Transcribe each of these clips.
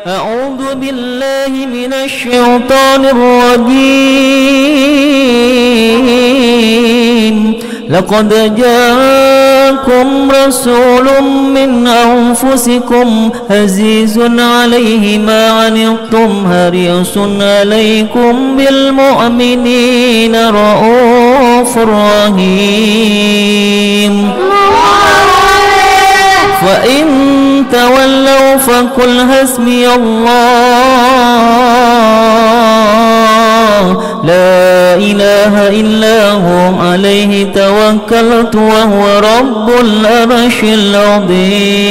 أعوذ بالله من الشيطان الرجيم. لقد جاءكم رسول من أنفسكم عزيز عليه ما عنتم حريص عليكم بالمؤمنين رؤوف رحيم. فإن تولوا فقل حسبي الله لا إله إلا هو عليه توكلت وهو رب العرش العظيم.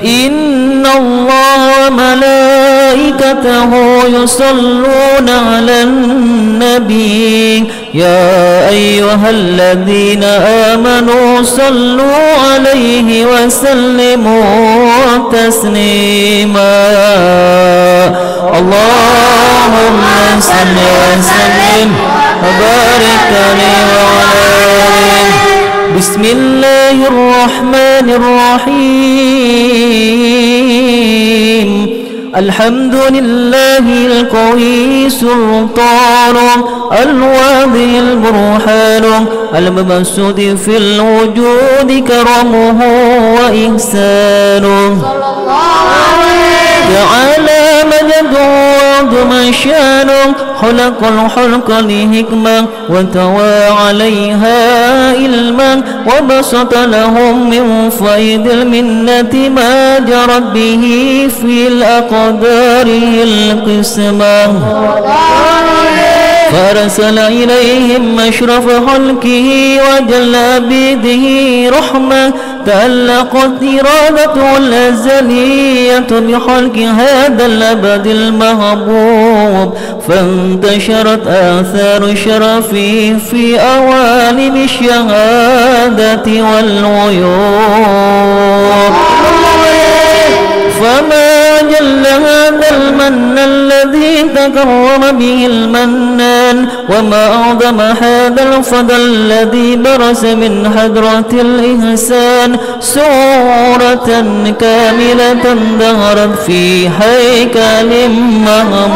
إن الله وملائكته يصلون على النبي يا أيها الذين آمنوا صلوا عليه وسلموا تسليما. اللهم صل وسلم وبارك عليه وعلى. بسم الله الرحمن الرحيم. الحمد لله القوي سلطان الواضح البرهان المبسوط في الوجود كرمه وإحسانه تعالى مجده وعظم شانه. خلق الخلق لحكمة وتوى عليها علما وبسط لهم من فيض المنة ما جرت به في الأقدار القسمة. فأرسل إليهم أشرف خلقه وجل عبيده رحمة تعلقت إرادته الأزلية بخلق هذا الأبد المحبوب فانتشرت آثار شرفه في أوالم الشهادة والغيوب. فما جل هذا المن الذي تكرم به المنان وما أعظم هذا الفضل الذي برز من حضرة الإحسان صورة كاملة ظهرت في هيكل محمود.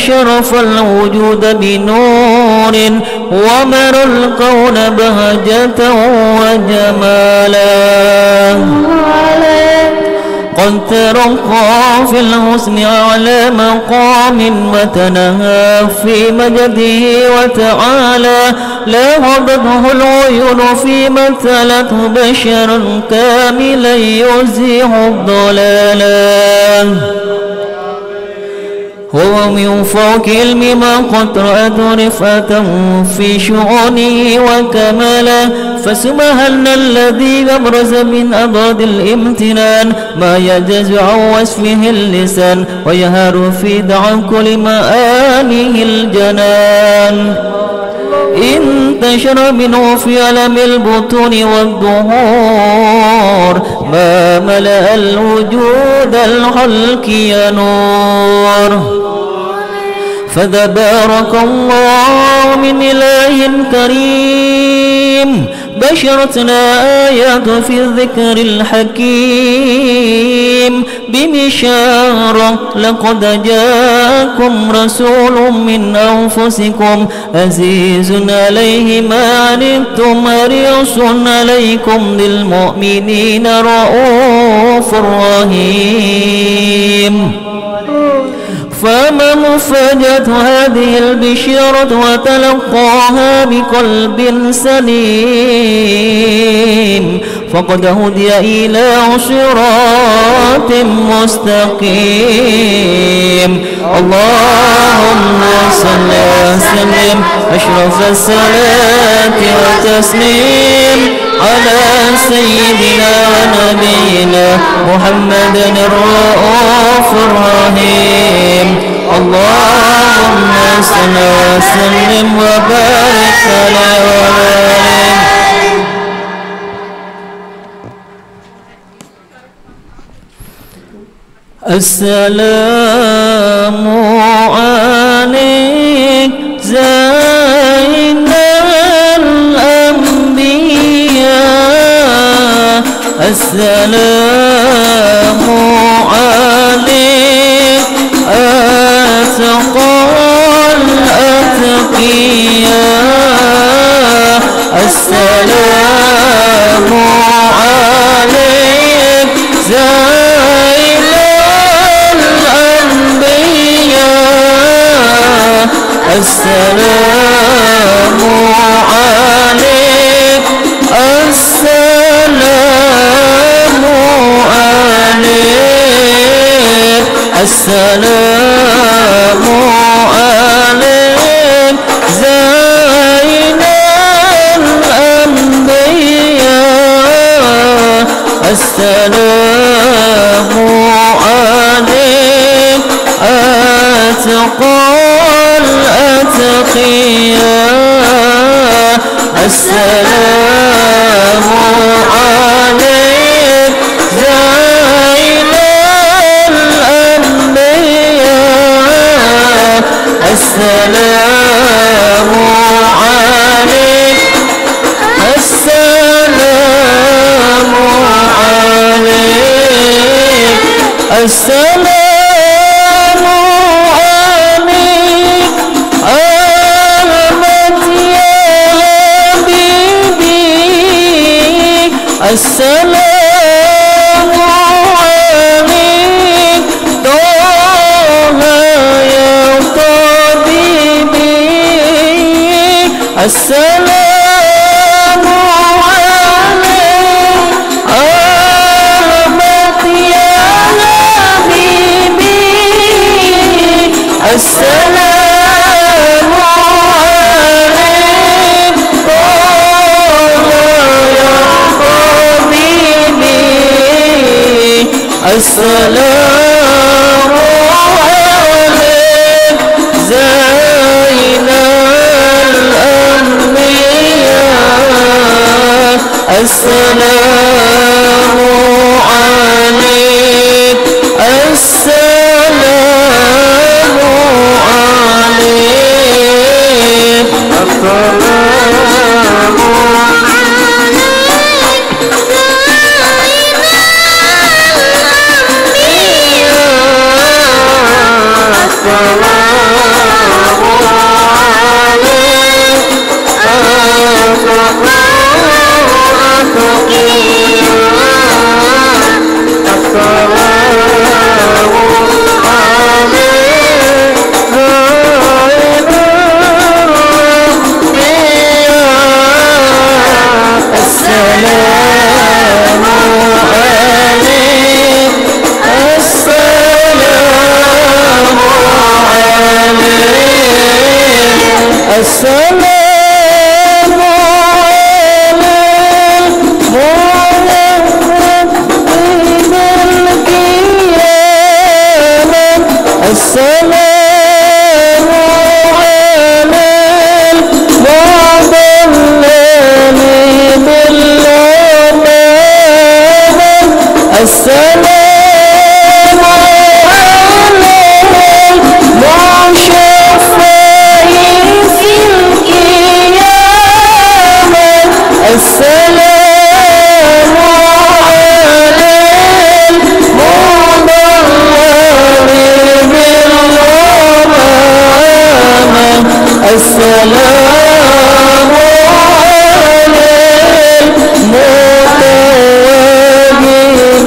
شرف الوجود بنور ومر الكون بهجة وجمالا. قد ترقى في الحسن على مقام وتنهى في مجده وتعالى. لا هبته العيون في مثلته بشرا كاملا يزيح الضلالا. هو من فوق علم ما قد رأت رفعة في شؤونه وكمالا فسبحان الذي أبرز من أضداد الامتنان ما يجز عن وصفه اللسان ويهار في دعا كل معانيه الجنان انتشر منه في ألم البطون والظهور ما ملأ الوجود الخلق يا نور فتبارك الله من إله كريم بشرتنا آيات في الذكر الحكيم ببشارة لقد جاءكم رسول من أنفسكم عزيز عليه ما عنتم حريص عليكم بالمؤمنين رؤوف رحيم فما مفاجأة هذه البشارة وتلقاها بقلب سليم فقد هدي إلى صراط مستقيم اللهم صل وسلم أشرف الصلاة والتسليم على سيدنا ونبينا محمد الرؤوف الرحيم اللهم صل وسلم وبارك عليه. السلام عليك زين الأنبياء السلام عليك أتقى الأتقياء السلام عليك زين الأنبياء السلام عليك السلام عليك السلام عليك زين الأنبياء السلام عليك أتقى الأتقياء السلام عليك زين الأنبياء السلام عليك السلام عليك السلام عليك أحمد يا حبيبي السلام عليك طه يا طبيبي السلام عليك أحمد يا حبيبي السلام عليك طه يا طبيبي السلام عليك زين الأنبياء السلام عليك السلام عليك السلام عليك السلام على المضلل بالغمامة السلام على المتوج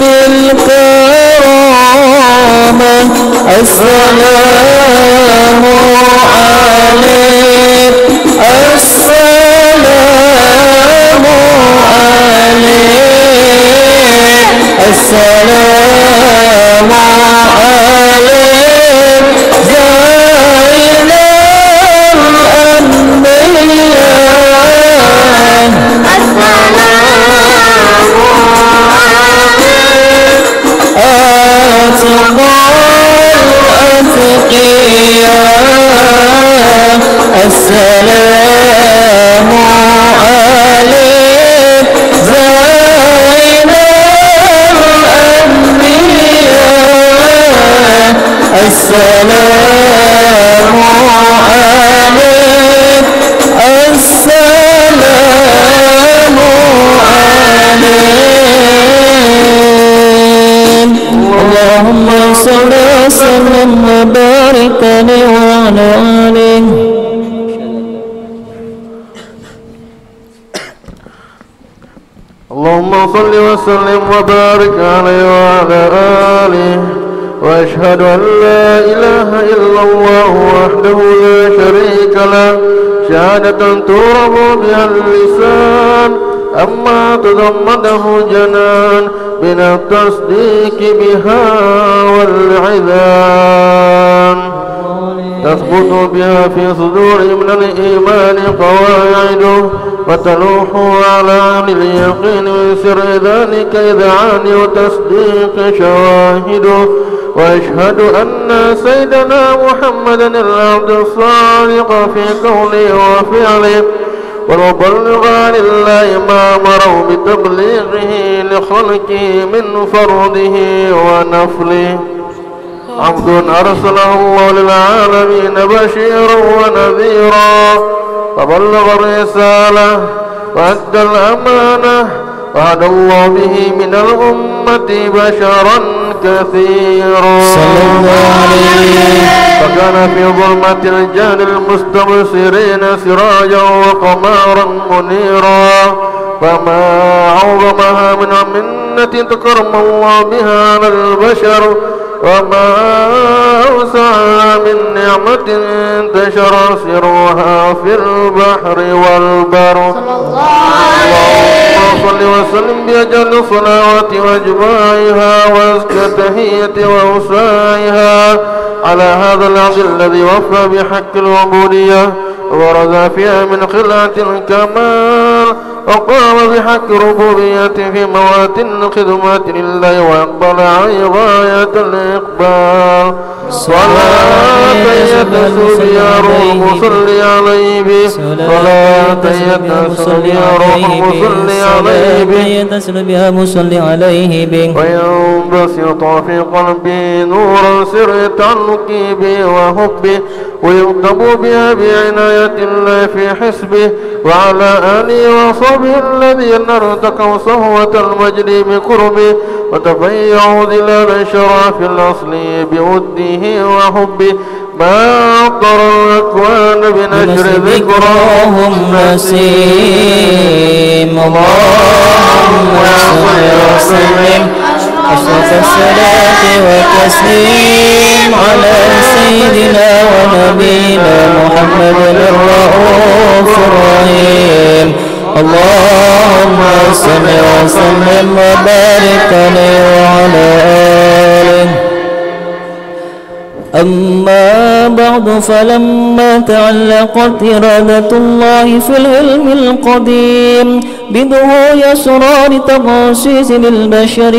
بالكرامة السلام عليك السلام عليك السلام عليك زين الأنبياء السلام عليك أتقى الأتقياء السلام عليك زين الأنبياء السلام عليك السلام عليك اللهم صل وسلم وبارك عليه وعلى آله. اللهم صل وسلم وبارك عليه وعلى آله وأشهد أن لا إله إلا الله وحده لا شريك له شهادة تورب بها اللسان أما تضمنه جنان من التصديق بها والعذان تثبت بها في صدورهم من الإيمان قواعده وتلوح على عن اليقين من سر ذلك إذعان وتصديق شواهده وأشهد أن سيدنا محمدا العبد الصادق في قوله وفعله والمبلغ عن الله ما أمره بتبليغه لخلقه من فرضه ونفله عبد أرسله الله للعالمين بشيرا ونذيرا فبلغ الرسالة وأدى الأمانة وهدى الله به من الأمة بشرا كثيرا صلى الله عليه فكان في ظلمة الجهل المستبصرين سراجا وقمارا منيرا فما عظمها من منة تكرم الله بها على البشر وما أوسعها من نعمة انتشر سرها في البحر والبر اللهم صل وسلم بأجل الصلوات وأجمعها وأزكى تحية وأوسائها على هذا العبد الذي وفى بحق العبودية ورزى فيها من خلعة الكمال وقام بحق ربوبيته في مواتن الخدمات لله وأقبل عليه غاية الإقبال صلاة يتسل يا روح صل عليه به صلاة يتسل يا روح صل عليه به يتسل بها مصلي عليه به وينبسط في قلبي نورا سر تعلقي به وحبه ويكتب بها بعناية الله في حسبه وعلى آله وصحبه الذين ارتقوا صهوة المجد بقربه وتفيعوا ظلال الشرف الأصلي بوده وحبه ما أقر الأكوان بنشر ذكراهم نسيم اللهم صل وسلم أشرف الصلاة والتسليم على سيدنا ونبينا محمد الرؤوف الرحيم اللهم صل وسلم وبارك عليه وعلى آله. أما بعد فلما تعلقت إرادة الله في العلم القديم بظهور أسرار تخصيص للبشر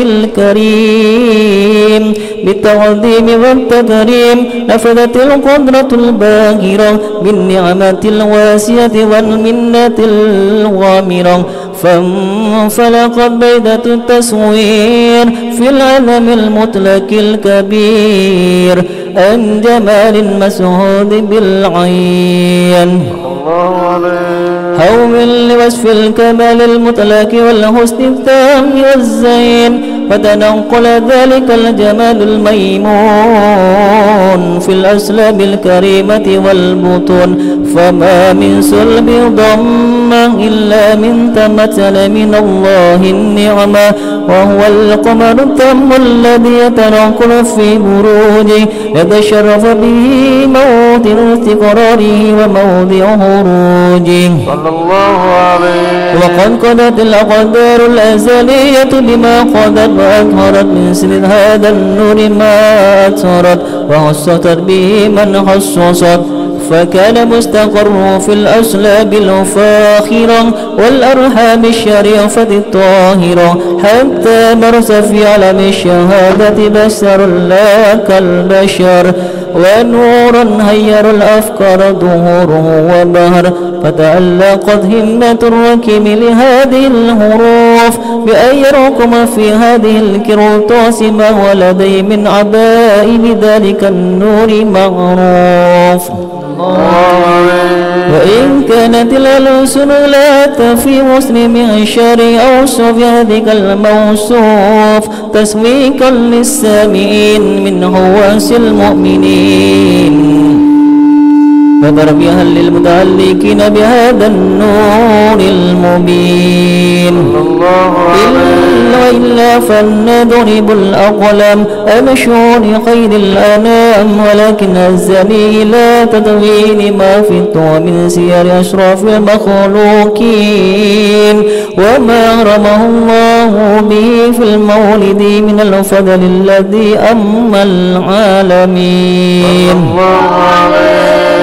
الكريم بالتقديم والتكريم نفذت القدرة الباهرة بالنعمة الواسعة والمنة الغامرة فانفلقت بيدة التصوير في العلم المطلق الكبير عن جمال مسعود بالعين. الله عليه هو لوصف الكمال المطلق والحسن التام والزين، فتنقل ذلك الجمال الميمون في الأسلاب الكريمة والبطون، فما من صلب ضمة إلا من تمثل من الله النعمة، وهو القمر التام الذي يتنقل في بروجه، يتشرف به موطن استقراره وموضع خروجه صلى الله عليه. وقد قضت الأقدار الأزلية بما قدت، وأظهرت من سر هذا النور ما أظهرت، وخصصت به من خصصت، فكان مستقر في الأسلاب الفاخرة والأرحام الشريفة الطاهرة، حتى برز في علم الشهادة بشر لا كالبشر، ونورا هير الأفكار ظهوره وبهر، فتألقت همة الركيم لهذه الحروف بأن يركم في هذه الكرطاس ما هو لديه من عبائل ذلك النور معروف. وإن كانت الألسن لا تفي مسلم شر أوصف ذلك الموصوف تسويقا للسامعين من حواس المؤمنين، وتربيها للمتعلقين بهذا النور المبين. إلا فلنضرب الأقلام أمشون خير الأنام، ولكن الزني لا تدوين ما في الطوى من سير أشراف المخلوقين، وما رمه الله به في المولد من الفضل الذي أما العالمين.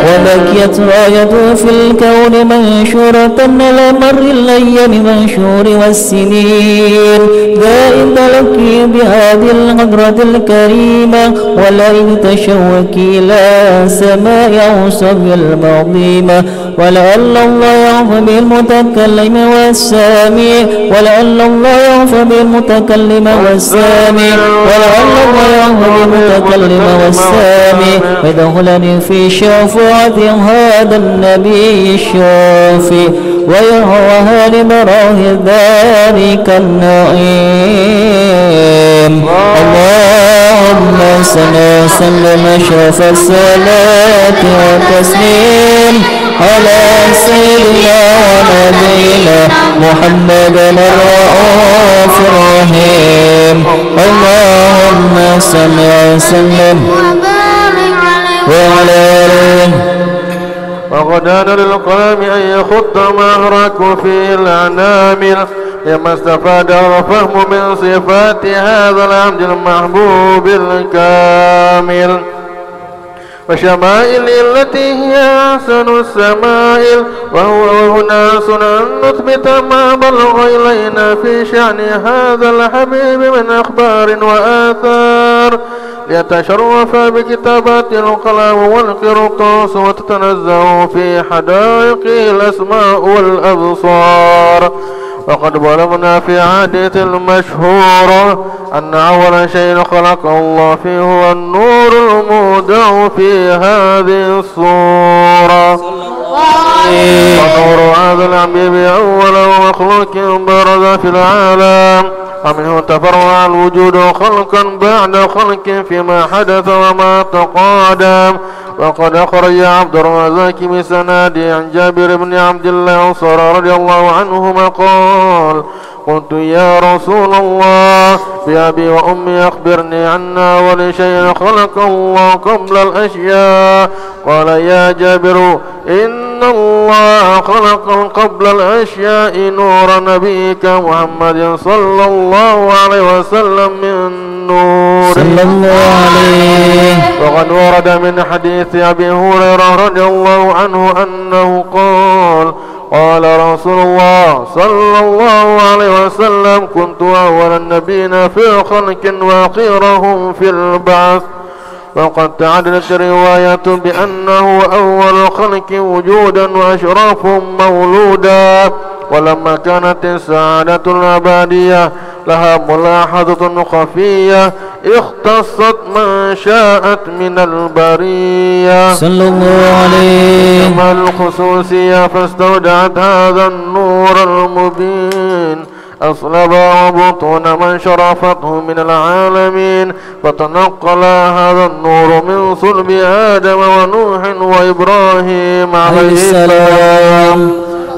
وبكيت راية في الكون منشورة على مر الأيام منشور والسنين، دائم تلقي بهذه الحضرة الكريمة، ولا تشوكي إلى سماء أوصف المعظيمة، ولعل الله يعفو بالمتكلم والسامع، ولعل الله يعفو بالمتكلم والسامع، ولعل الله يعفو بالمتكلم والسامع، ويدخلني في شفاعة هذا النبي الشافي، ويرواها لمراه ذلك النعيم. اللهم صل وسلم أشرف الصلاة والتسليم على سيدنا ونبينا محمد الرؤوف الرحيم. اللهم صل وسلم وعلى آله. وقد آن للقلم أن يخط ما أهرك فيه الأنامل، لما استفاد الفهم من صفات هذا العبد المحبوب الكامل، وشمائل التي هي أحسن السمائل، وهو هنا أن نثبت ما بلغ إلينا في شأن هذا الحبيب من أخبار وآثار، ليتشرف بكتابات القلم والقرطاس، وتتنزه في حدائق الأسماء والأبصار. وقد بلغنا في عادة المشهورة أن أول شيء خلق الله فيه هو النور المودع في هذه الصورة، ونور هذا الحبيب أول مخلوق برز في العالم، ومنه تفرع الوجود خلقا بعد خلق فيما حدث وما تقادم. وقد أخرج عبد الرزاق بسناده عن جابر بن عبد الله الأنصاري رضي الله عنهما قال: قلت يا رسول الله بأبي وأمي أخبرني عن أول شيء خلق الله قبل الأشياء. قال: يا جابر إن الله خلق قبل الأشياء نور نبيك محمد صلى الله عليه وسلم من نور صلى الله عليه. وقد ورد من حديث أبي هريرة رضي الله عنه أنه قال: قال رسول الله صلى الله عليه وسلم: كنت أول النبيين في خلق وأخيرهم في البعث. وقد تعددت رواية بأنه أول خلق وجودا وأشرفهم مولودا. ولما كانت السعادة الأبدية لها ملاحظة خفية اختصت من شاءت من البرية صلى الله عليه. كما الخصوصية فاستودعت هذا النور المبين أصلب وبطون من شرفته من العالمين، فتنقل هذا النور من صلب آدم ونوح وإبراهيم عليه السلام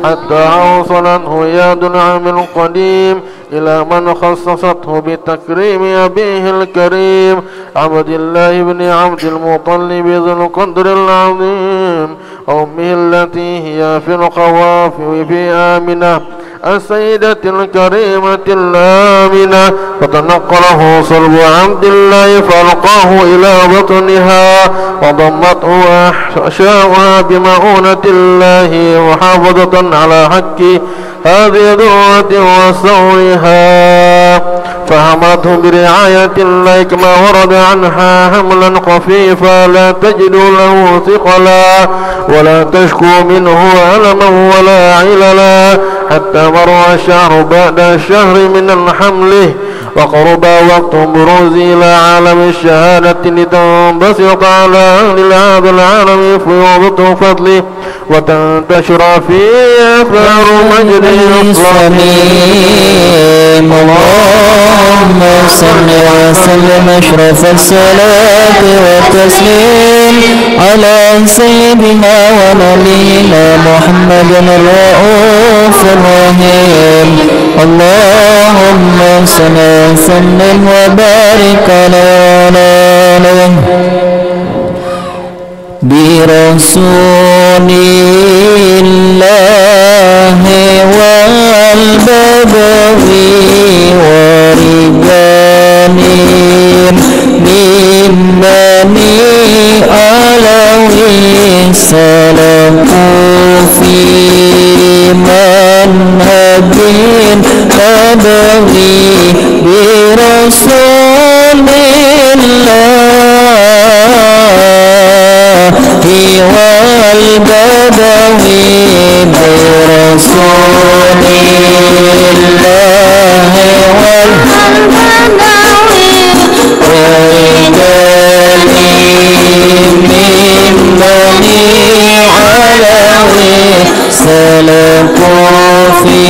حتى أوصلته يد العم القديم إلى من خصصته بتكريم أبيه الكريم عبد الله بن عبد المطلب ذي القدر العظيم، أمه التي هي في القوافي في آمنة السيدة الكريمة الآمنة، فتنقله صلب عبد الله فألقاه إلى بطنها وضمته أحشاؤها بمعونة الله محافظة على حق هذه ذروة وصورها، فحملته برعاية الله كما ورد عنها حملا خفيفا لا تجد له ثقلا ولا تشكو منه ألما ولا عللا، حتى مر الشهر بعد الشهر من حمله وقرب وقت بروز إلى عالم الشهادة لتنبسط على أهل هذا العالم فيوضة فضله وتنتشر فيه أثار مجد الصميم. اللهم صل وسلم أشرف الصلاة والتسليم على سيدنا ونبينا محمد الرؤوف الرحيم. اللهم صل وسلم وبارك على برسول الله والبدوي ورجال من بني علوي سلكوا في منهج نبوي برسول الله والبدوي برسول الله والبدوي ورجال من بني علوي سلكوا في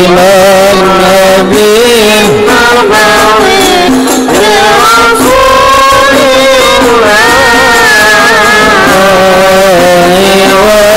منهج نبوي برسول الله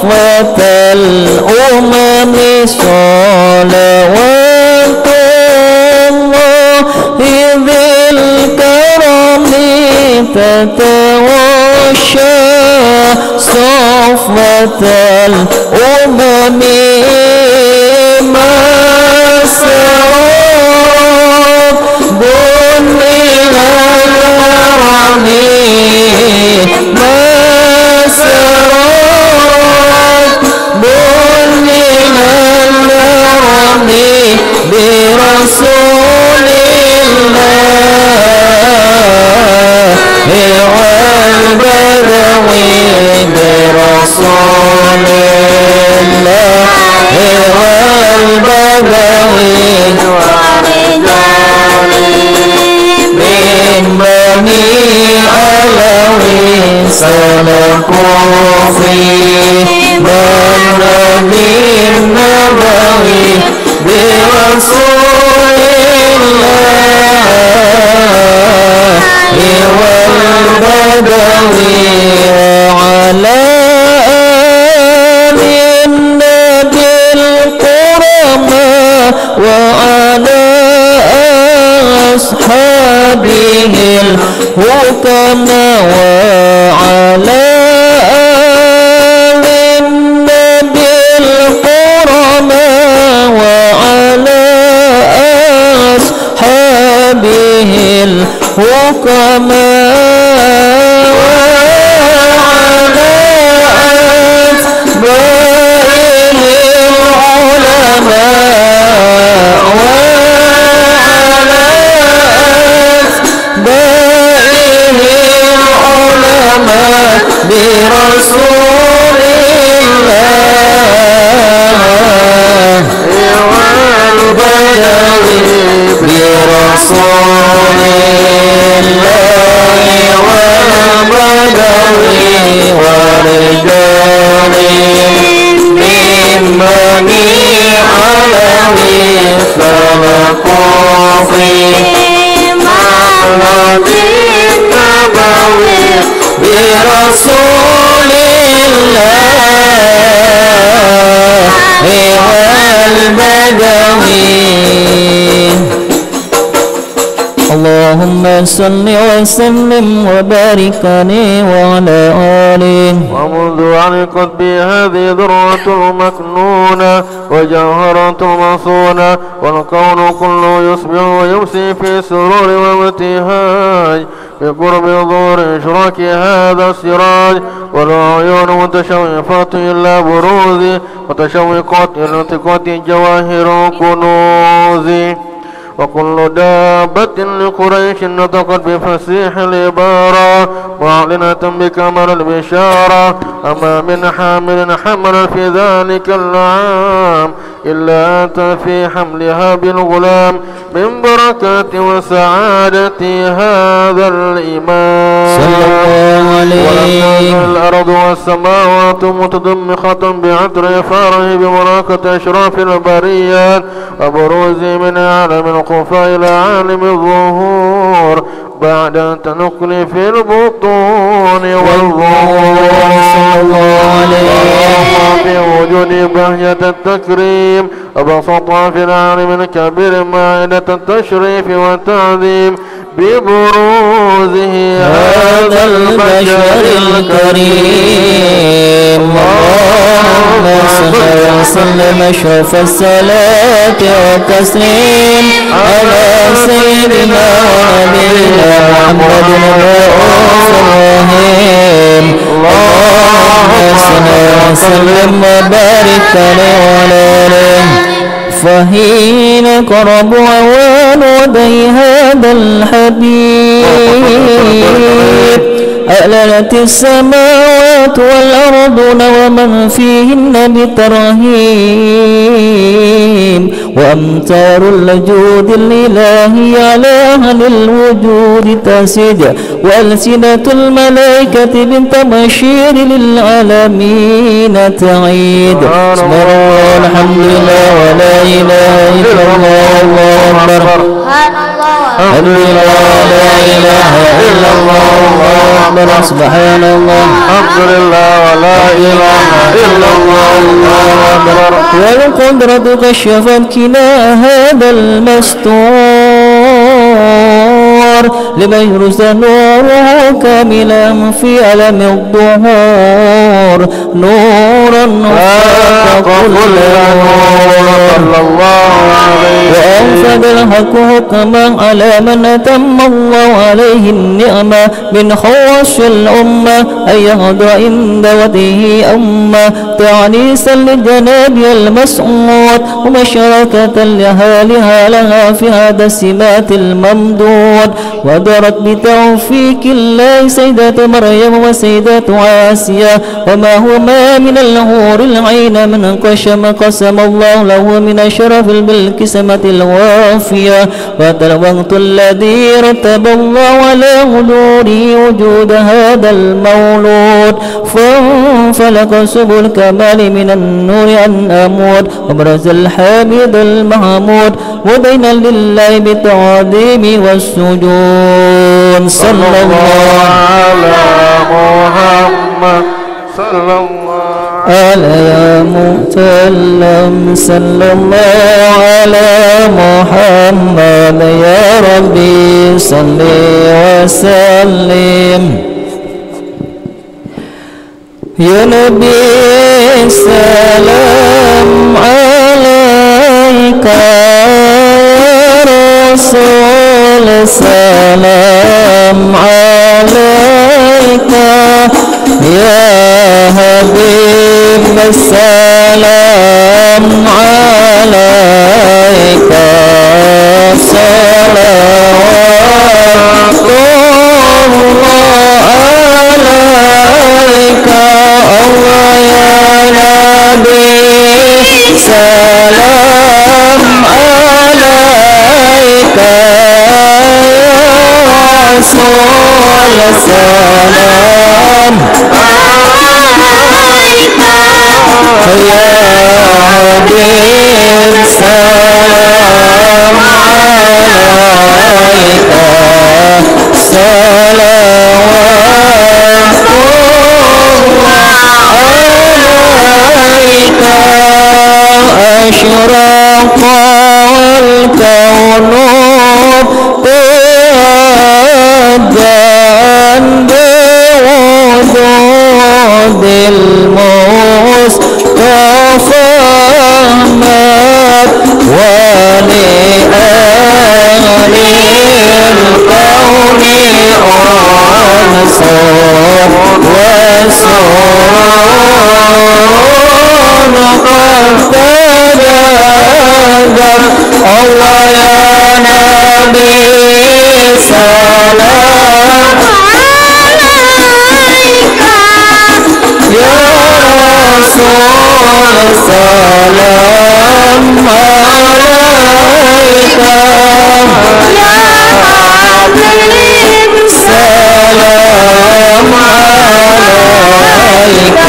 صفوة الأمم صلوات الله ذي الكرم تتوشى صفوة الأمم مسرات بنيها الكرم مسرات بنيها الكرم برسول الله والبدوي برسول الله والبدوي من بني علوي سلكوا في النبي النبوي برسول الله والبدوي وعلى آل النبي الكرماء وعلى أصحابه الحكماء وعلى آل النبي الكرماء وعلى أصحابه الحكماء وعلى أتباعه العلماء وعلى أتباعه العلماء برسول الله والبدوي برسول الله والبدوي ورجال من بني علوي سلكوا في معنى النبوي برسول الله والبدوي. اللهم صل وسلم وبارك عليه وعلى آله. ومنذ علقت بهذه ذرة المكنونة وجوهرة المصونة والكون كله يصبح ويمسي في سرور وابتهاج بقرب ظهور إشراك هذا السراج والعيون متشوفات إلا بروز متشوقات إلى التقاط جواهر كنوز وكل دابة لقريش نطقت بفصيح العبارة معلنة بكمال البشارة أما من حامل حمل في ذلك العام إلا أتى في حملها بالغلام من بركات وسعادة هذا الإمام صلى الله عليه. ولكن الأرض والسماوات متضمخة بعطر فرح بمراكة أشراف البريات وبروز من عالم الخفاء إلى عالم الظهور بعد التنقل في البطون والظهور. صلى الله عليه. في وجود بهجة التكريم وبسطها في العالم الكبير مائدة التشريف والتعظيم ببروزه هذا البشر الكريم. اللهم صل وسلم أشرف الصلاة والتسليم على سيدنا ونبينا محمد الرؤوف الرحيم. اللهم صل وسلم وبارك عليه وعلى آله. فحين قرب أوان ودي هذا الحبيب أللت السماوات والأرض ومن فيهن بترهيم وأمطار الجود الإلهي على أهل الوجود تسد وألسنة الملائكة بالتبشير للعالمين تعيد. بسم الله الحمد لله ولا إله إلا الله الله أكبر. الحمد لله لا إله إلا الله الله أكبر. سبحان الله الحمد لله ولا إله إلا الله والقدرة كشفت كلا هذا المستور لمن يرسل نوره كاملا في ألم الظهور نورا فاق كل نور وأنفذ الحق حكما على من أتم الله عليه النعمة من خواص الأمة أن يهدى عند وجهه أمة تعنيسا للجناب المسعود ومشاركة لأهالها لها في هذا السمات الممدود ودرت بتوفيق الله سيدة مريم وسيدة آسيا وما هما من الحور العين من قسم الله له من الشرف بالقسمة الوافية وهذا الوقت الذي رتب الله على حضوره وجود هذا المولود فانفلق سبل الكمال من النور عن أمود وبرز الحامد المحمود وبين لله بالتعظيم والسجود صلى الله على محمد صلى الله على متلم صلى الله على محمد يا ربي صل وسلم يا نبي سلام عليك يا رسول سلام عليك يا حبيب السلام عليك صلوات الله عليك الله يا نبي سلام عليك يا رسول سلام يا حبيب سلام عليك صلوات الله عليك أشرق الكون تهجان بوجود المصطفى أحمد ولأهل الكون أنصر وسرور قد تجدد الله يا نبي سلام عليك يا رسول سلام عليك يا حبيب سلام عليك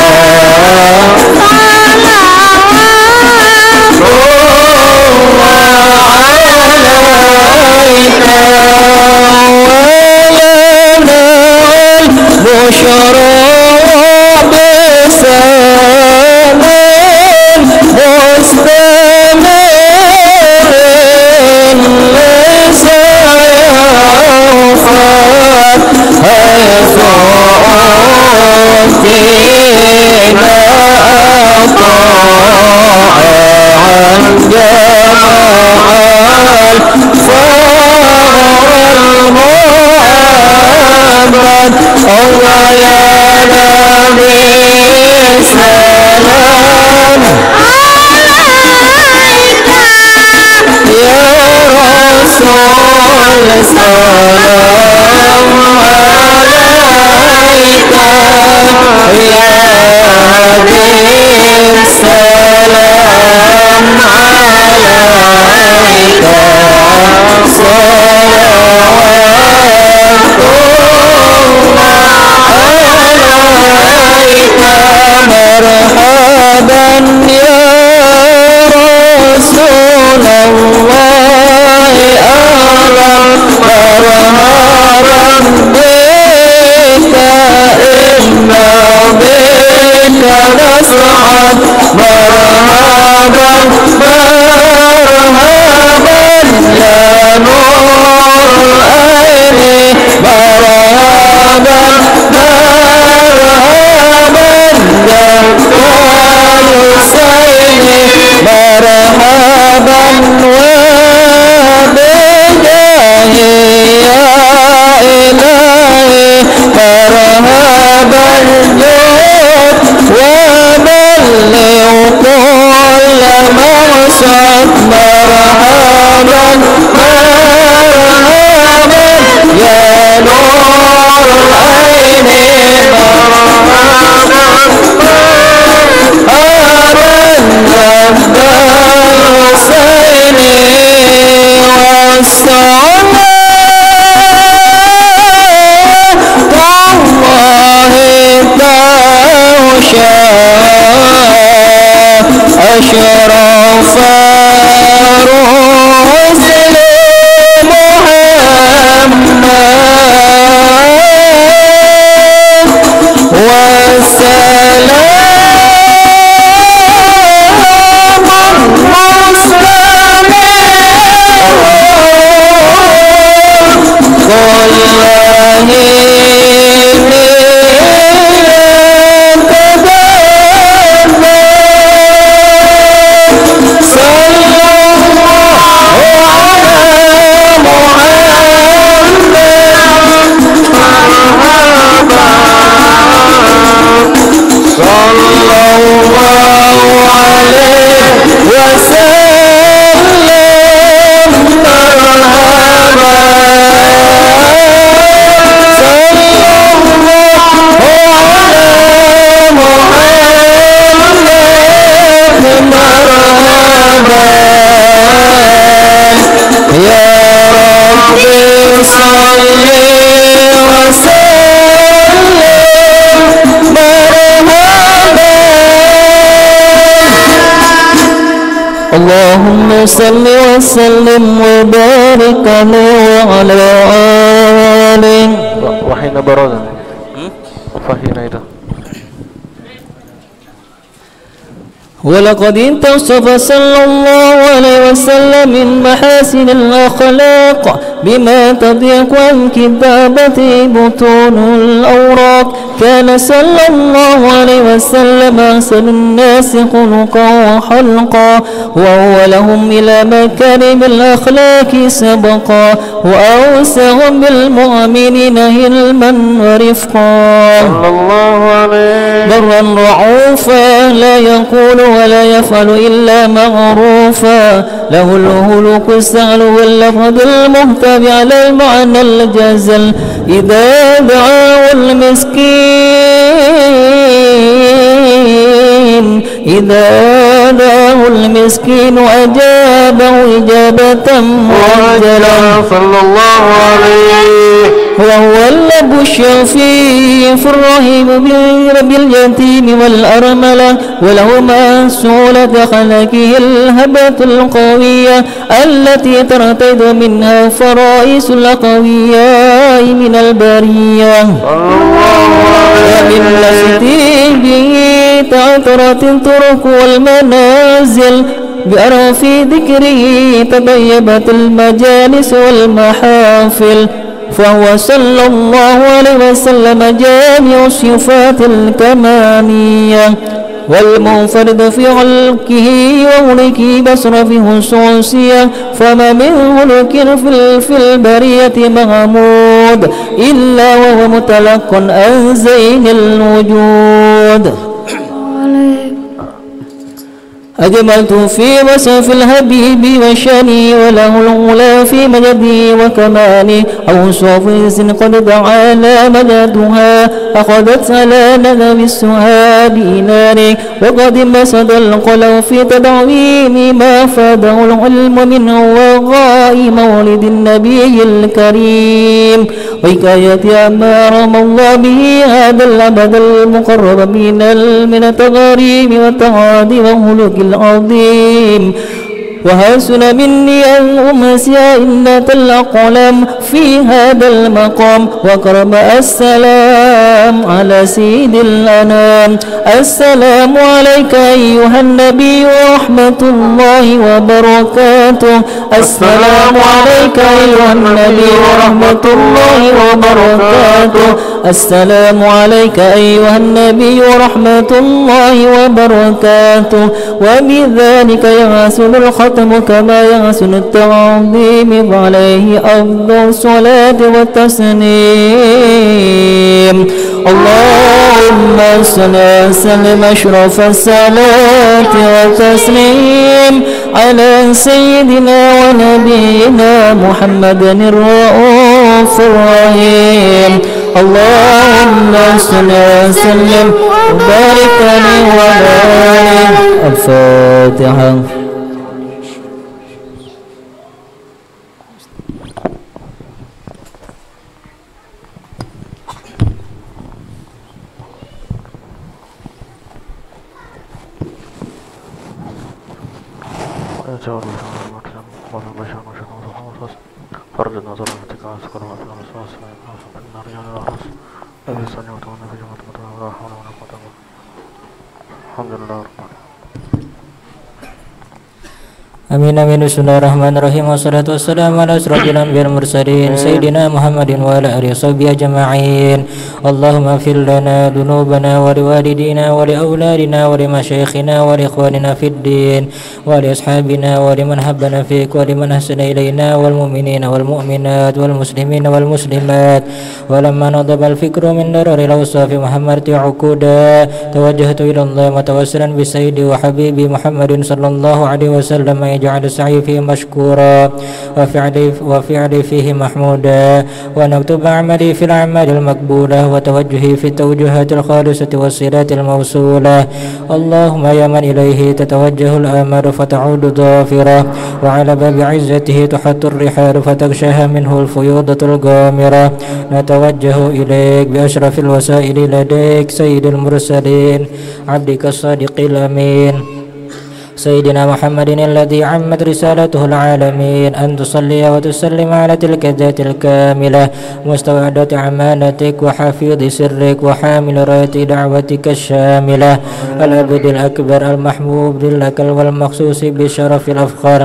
بشرى بسلام مستمر ليس يوفى حيث أوتينا طاعا جمال فور المحمد الله يا نبي سلام عليك يا رسول سلام عليك يا حبيب اللهم صل وسلم وبارك عليه وعلى آله. وحين برد فحين إذا ولقد انتصف صلى الله عليه وسلم من محاسن الأخلاق بما تضيق عن كتابة بطون الأوراق. كان صلى الله عليه وسلم أحسن الناس خلقا وخلقا، وهو لهم إلى مكارم الأخلاق سبقا، وأوسعهم بالمؤمنين علما ورفقا. صلى الله عليه برا رعوفا لا يقول ولا يفعل إلا معروفا، له الخلق السهل واللفظ المهتم على المعنى الجزل. إذا دعاه المسكين أجابه إجابة معجلة. صلى الله عليه وهو اللب الشفيع في الرحيم باليتيم والأرملة، وله مع سهولة خلقه الهبة القوية التي ترتد منها فرائس الأقوياء من البرية. ومن لفتي به تعثرت الطرق والمنازل، بأرف ذكره تطيبت المجالس والمحافل. فهو صلى الله عليه وسلم جامع الصفات الكمالية، والمنفرد في خلقه وملكه بصر في خصوصية. فما من خلق في البرية محمود إلا وهو متلق عن زين الوجود. أجملت في وصف الحبيب وشاني، وله الغلا في مجده وكمالي. أوصاف قد تعالى مددها، أخذت على نغم السهاد ناري. وقد مسد القلم في تدعويم ما فاده العلم منه وغاء مولد النبي الكريم، وحكاية عما رمى الله به هذا الأبد المقرب من التغريب والتعادي والخلق العظيم. وحسن مني أن أمسي إنة الأقلام في هذا المقام، وكرم السلام على سيد الأنام. السلام عليك أيها النبي ورحمة الله وبركاته. السلام عليك أيها النبي ورحمة الله وبركاته. السلام عليك أيها النبي ورحمة الله وبركاته. وبذلك يحسن الختم كما يحسن التعظيم، فعليه أفضل الصلاة والتسليم. اللهم صل وسلم أشرف الصلاة والتسليم على سيدنا ونبينا محمد الرؤوف الرحيم. اللهم صل وسلم وبارك عليه وعلى آله. الفاتحة. Amin amin. Bismillahirrahmanirrahim. Wassalatu wassalamu ala asyrofil anbiya'il mursalin sayyidina Muhammadin wa ala alihi washabbihi ajma'in. Allahumma ighfir lana dhunubana wa liwalidina wa liauladina wa limasyayikhina wa liikhwanina fid din wa li ashabina wa liman habbana fik wa liman ahsana ilaina wal mu'minina wal mu'minat wal muslimina wal muslimat. Walamma nadaba al-fikru min darari al-awsafi Muhammad uquda tawajjahtu ila Allah mutawassilan bi sayyidi wa habibi Muhammadin sallallahu alaihi wasallam جعل السعي فيه مشكورا وفعلي فيه محمودا ونكتب عملي في الأعمال المقبولة وتوجهي في التوجهات الخالصة والصلات الموصولة. اللهم يا من إليه تتوجه الآمال فتعود ظافرة وعلى باب عزته تحط الرحال فتغشاها منه الفيوضة الغامرة. نتوجه إليك بأشرف الوسائل لديك سيد المرسلين عبدك الصادق الأمين سيدنا محمد الذي عمت رسالته العالمين أن تصلي وتسلم على تلك الذات الكاملة مستودعة أمانتك وحفيظ سرك وحامل راية دعوتك الشاملة العبد الأكبر المحبوب لك والمخصوص بالشرف الأفخر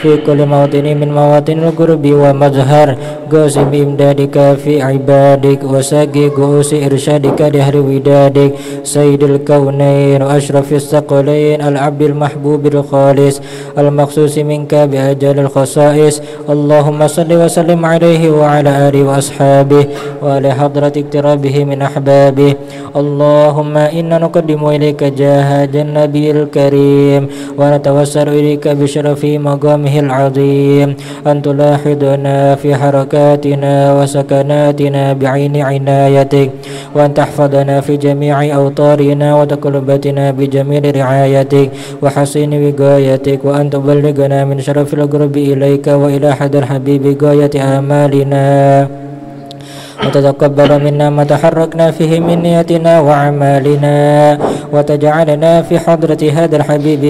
في كل موطن من مواطن القرب ومظهر قاسم إمدادك في عبادك وساقي قوس إرشادك دهر ودادك سيد الكونين وأشرف الثقلين العبد المحبوب الخالص المخصوص منك بأجل الخصائص. اللهم صل وسلم عليه وعلى آله وأصحابه وعلى حضرة اقترابه من أحبابه. اللهم إنا نقدم إليك جاه النبي الكريم ونتوسل إليك بشرف مقامه العظيم أن تلاحظنا في حركاتنا وسكناتنا بعين عنايتك وأن تحفظنا في جميع أوطارنا وتقلبتنا بجميل رعايتك وحسين وقايتك وأن تبلغنا من شرف القرب إليك وإلى حضر حبيب غاية آمالنا وتتقبل منا ما تحركنا فيه من نيتنا وأعمالنا وتجعلنا في حضرة هذا الحبيب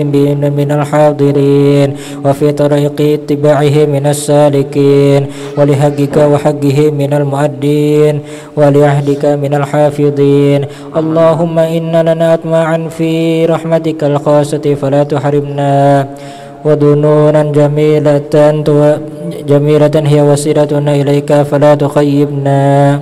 من الحاضرين وفي طريق اتباعه من السالكين ولحقك وحقه من المؤدين ولعهدك من الحافظين. اللهم إنا لنا أطماعا في رحمتك الخاصة فلا تحرمنا وظنونا جميلة هي وسيلتنا إليك فلا تخيبنا.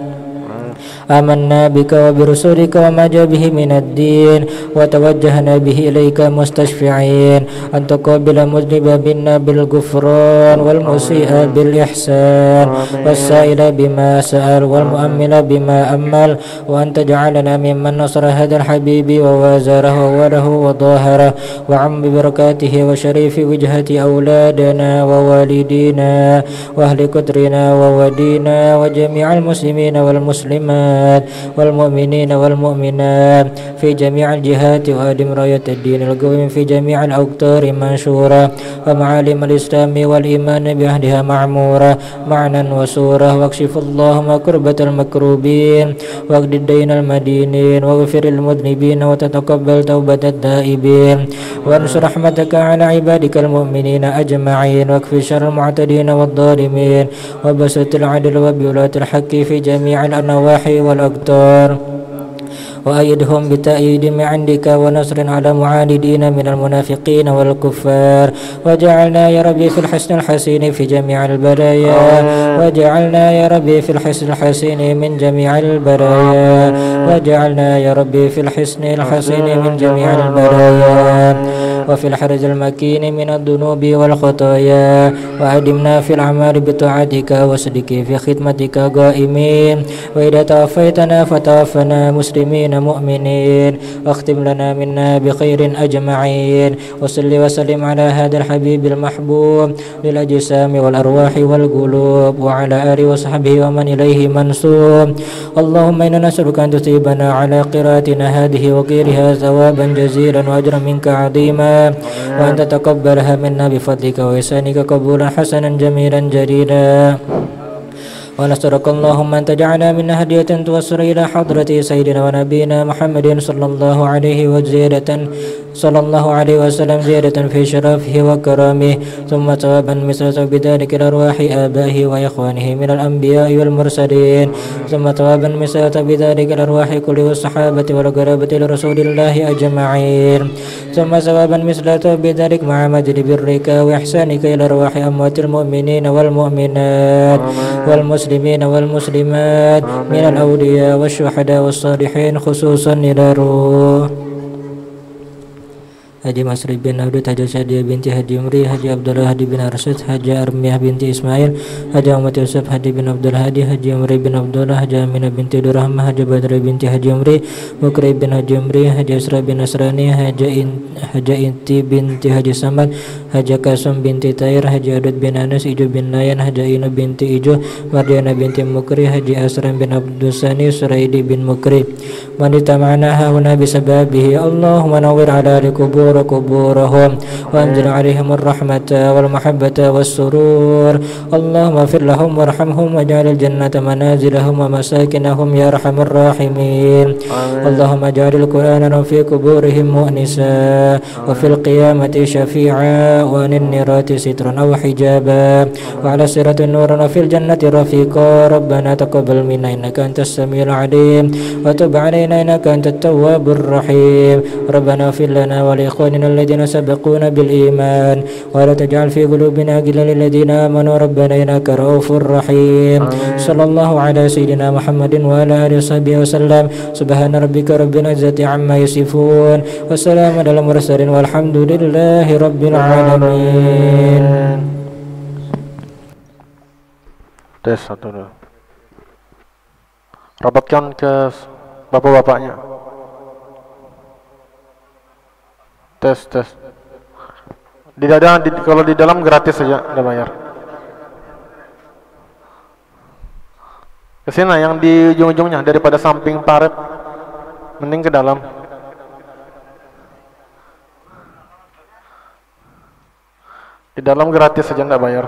آمنا بك وبرسولك وما جاء به من الدين وتوجهنا به إليك مستشفعين أن تقبل مذنب منا بالغفران والمسيء بالإحسان والسائل بما سأل والمؤمل بما أمل وأن تجعلنا ممن نصر هذا الحبيب ووازره وله وظاهره وعم ببركاته وشريف وجهة أولادنا ووالدينا وأهل قدرنا وودينا وجميع المسلمين والمسلمات والمؤمنين والمؤمنات في جميع الجهات وأدم راية الدين القويم في جميع الأقطار منشورة ومعالم الإسلام والإيمان بأهلها معمورة معنى وصورة. واكشف اللهم كربة المكروبين واقض الدين المدينين واغفر المذنبين وتتقبل توبة التائبين وانصر رحمتك على عبادك المؤمنين أجمعين واكفي شر المعتدين والظالمين وبسط العدل وبولاة الحق في جميع النواحي والأقطار وأيدهم بتأييد من عندك ونصر على معاندين من المنافقين والكفار وجعلنا يا ربي في الحسن الحسين في جميع البرايا وجعلنا يا ربي في الحسن الحسين من جميع البرايا وجعلنا يا ربي في الحسن الحسين من جميع البرايا وفي الحرز المكين من الذنوب والخطايا وأدمنا في الأعمال بطاعتك وصدق في خدمتك قائمين وإذا توفيتنا فتوفنا مسلمين مؤمنين واختم لنا منا بخير أجمعين. وصل وسلم على هذا الحبيب المحبوب للأجسام والأرواح والقلوب وعلى آله وصحبه ومن إليه منسوب. اللهم إنا نسألك أن تصيبنا على قراءتنا هذه وغيرها ثوابا جزيلا وأجرا منك عظيما وأن تتقبلها منا بفضلك وإحسانك قبولا حسنا جميلا جليلا. ونسألك اللهم أن تجعلنا من هدية توصل إلى حضرة سيدنا ونبينا محمد صلى الله عليه وسلم زيادة في شرفه وكرامه ثم ثوابا مثل ثواب ذلك الأرواح آبائه وإخوانه من الأنبياء والمرسلين ثم ثوابا مثل ثواب ذلك الأرواح كل الصحابة والقرابة لرسول الله أجمعين ثم ثوابا مثل ثواب ذلك مع مجد برك وإحسانك إلى أرواح أموات المؤمنين والمؤمنات والمسلمين والمسلمات من الأولياء والشهداء والصالحين خصوصا إلى روح Haji Masri bin Abdul, Haji Syadia binti Haji Umri, Haji Abdullah Hadi bin Arsyad, Haji Armiyah binti Ismail, Haji Ahmad Yusuf, Haji bin Abdul Hadi, Haji Umri bin Abdullah, Haji Aminah binti Durrahmah, Haji Badri binti Haji Umri, Mukri bin Haji Umri, Haji Asra bin Nasrani, Haji Inti binti Haji Samad, Haji Kasum binti Tair, Haji Adud bin Anas, Ijo bin Nayan, Haji Inu binti Ijo, Mardiana binti Mukri, Haji Asram bin Abdul Sani, Suraidi bin Mukri. Wanita ma'naha huna bisababihi Allahumma nawwir ala kuburahum wa anzil alaihim ar-rahmata wal mahabbata was surur Allahumma fir lahum warhamhum waj'al al-jannata manazilahum wa masakinahum ya arhamar rahimin Allahumma ja'al al-Qur'ana fi kuburihim mu'nisa wa fil qiyamati syafi'a wa nin-nirati sitran aw hijaba wa ala siratin nuran fil jannati rafiqa Rabbana taqabbal minna innaka antas samiul alim wa tub 'alaina innaka antat tawwabur rahim Rabbana fir lana wa li ikhwanina الذين سبقونا بالإيمان ولا تجعل في قلوبنا غلا للذين آمنوا ربنا إنك رؤوف رحيم صلى الله على سيدنا محمد وعلى آله وصحبه وسلم سبحان ربك رب العزة عما يصفون والسلام على المرسلين والحمد لله رب العالمين. Tes satu dulu. Rapatkan ke bapak-bapaknya. Tes. Kalau di dalam gratis saja, tidak bayar. Kesini yang di ujung-ujungnya daripada samping paret, mending ke dalam. Di dalam gratis saja, tidak bayar.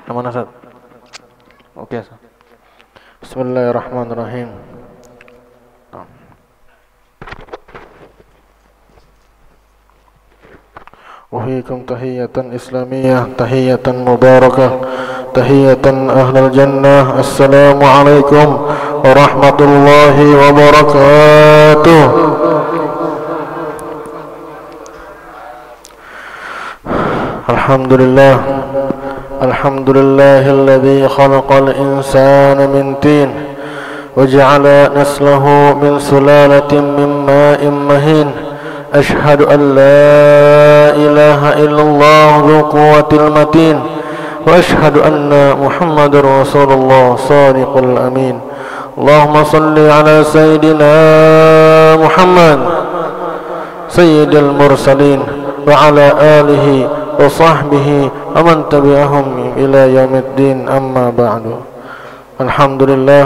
Yang mana Ustaz? Oke. Bismillahirrahmanirrahim. Uhikum tahiyatan islamiyah, tahiyatan mubarakah, tahiyatan ahlal jannah. Assalamualaikum warahmatullahi wabarakatuh. Alhamdulillah, alhamdulillahilladzi khalaqal insana min tin waja'ala naslahu min sulalatin min ma'in mahin. أشهد أن لا إله إلا الله ذو قوة المتين وأشهد أن محمد رسول الله صادق الأمين اللهم صل على سيدنا محمد سيد المرسلين وعلى آله وصحبه ومن تبعهم إلى يوم الدين أما بعد. Alhamdulillah,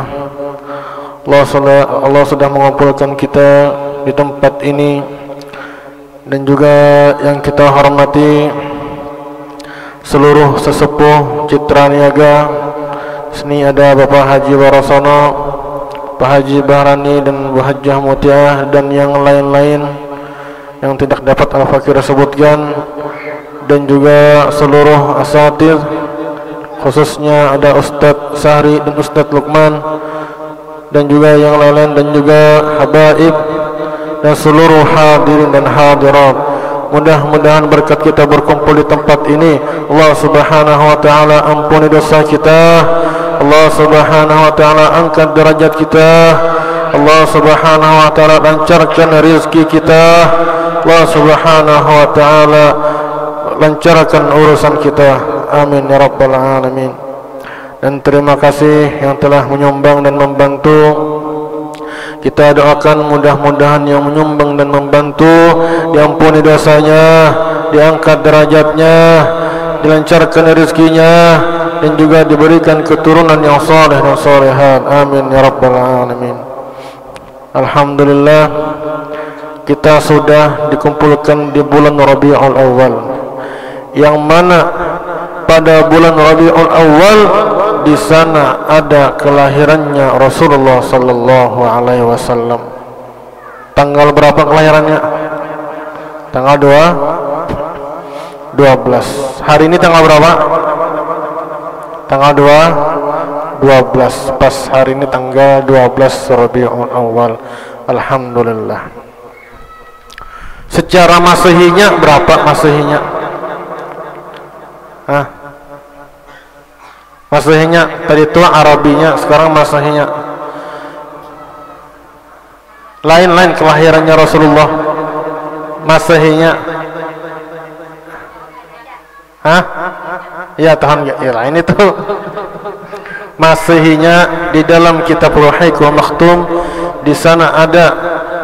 Allah sudah mengumpulkan kita di tempat ini, dan juga yang kita hormati seluruh sesepuh Citra Niaga. Sini ada Bapak Haji Warasono, Pak Haji Bahrani, dan Bu Hajjah Mutiah, dan yang lain-lain yang tidak dapat Al-Fakir sebutkan, dan juga seluruh asatidz, khususnya ada Ustadz Sahri dan Ustadz Lukman, dan juga yang lain-lain, dan juga habaib dan seluruh hadirin dan hadirat. Mudah-mudahan berkat kita berkumpul di tempat ini, Allah Subhanahu wa taala ampuni dosa kita, Allah Subhanahu wa taala angkat derajat kita, Allah Subhanahu wa taala lancarkan rezeki kita, Allah Subhanahu wa taala lancarkan urusan kita. Amin ya rabbal alamin. Dan terima kasih yang telah menyumbang dan membantu. Kita doakan mudah-mudahan yang menyumbang dan membantu diampuni dosanya, diangkat derajatnya, dilancarkan rezekinya, dan juga diberikan keturunan yang saleh dan salehat. Amin ya rabbal alamin. Alhamdulillah, kita sudah dikumpulkan di bulan Rabiul Awal. yang mana pada bulan Rabiul Awal di sana ada kelahirannya Rasulullah sallallahu alaihi wasallam. Tanggal berapa kelahirannya? Tanggal 12. Hari ini tanggal berapa? Tanggal 12. Pas hari ini tanggal 12 Rabiul Awal. Alhamdulillah. Secara Masehinya berapa Masehinya? Hah? Masehinya tadi itu Arabinya, sekarang Masehinya. Lain-lain kelahirannya Rasulullah. Masehinya. Hah? Ya tahan ya lain itu. Masehinya di dalam kitab Ruhaik wa Makhtum, di sana ada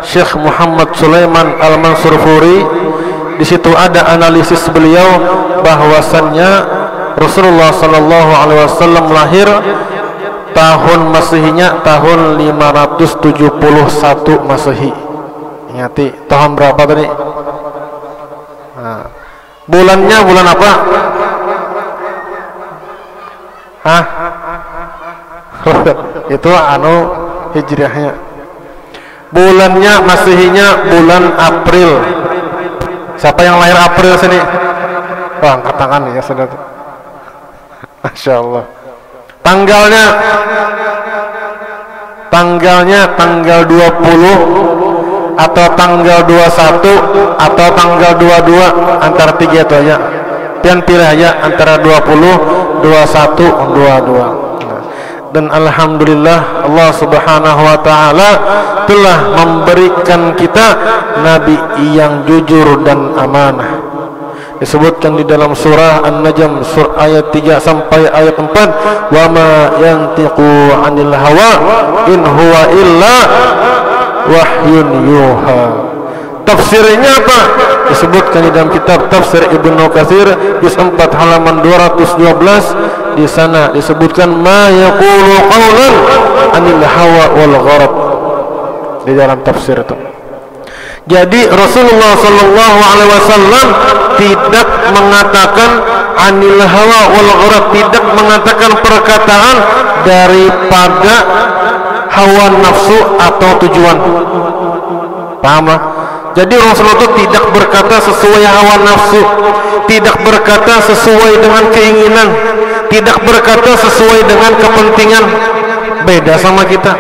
Syekh Muhammad Sulaiman Al-Mansur Furi. Di situ ada analisis beliau bahwasannya Rasulullah sallallahu alaihi wasallam lahir tahun Masehinya tahun 571 Masehi. Ingati tahun berapa tadi? Nah, bulannya bulan apa? Hah? Itu anu hijriahnya. Bulannya Masehinya bulan April. Siapa yang lahir April sini? Oh, angkat tangan ya saudara. Masya Allah. Tanggalnya tanggal 20 atau tanggal 21 atau tanggal 22, antara tiga itu aja. Pian pilih aja antara 20, 21, 22. Dan alhamdulillah Allah Subhanahu wa taala telah memberikan kita nabi yang jujur dan amanah. Disebutkan di dalam surah An-Najm surah ayat 3 sampai ayat 4, wa ma yantiqu 'anil hawa in huwa illa wahyun yuha. Tafsirnya apa? Disebutkan di dalam kitab Tafsir Ibnu Katsir juz 4 halaman 212. Di sana disebutkan ma yaqulu qaulan 'anil hawa wal gharab di dalam tafsir itu. Jadi Rasulullah sallallahu alaihi wasallam tidak mengatakan anil hawa wal gharab, tidak mengatakan perkataan daripada hawa nafsu atau tujuan. Paham lah? Jadi Rasulullah itu tidak berkata sesuai hawa nafsu, tidak berkata sesuai dengan keinginan, tidak berkata sesuai dengan kepentingan. Beda sama kita.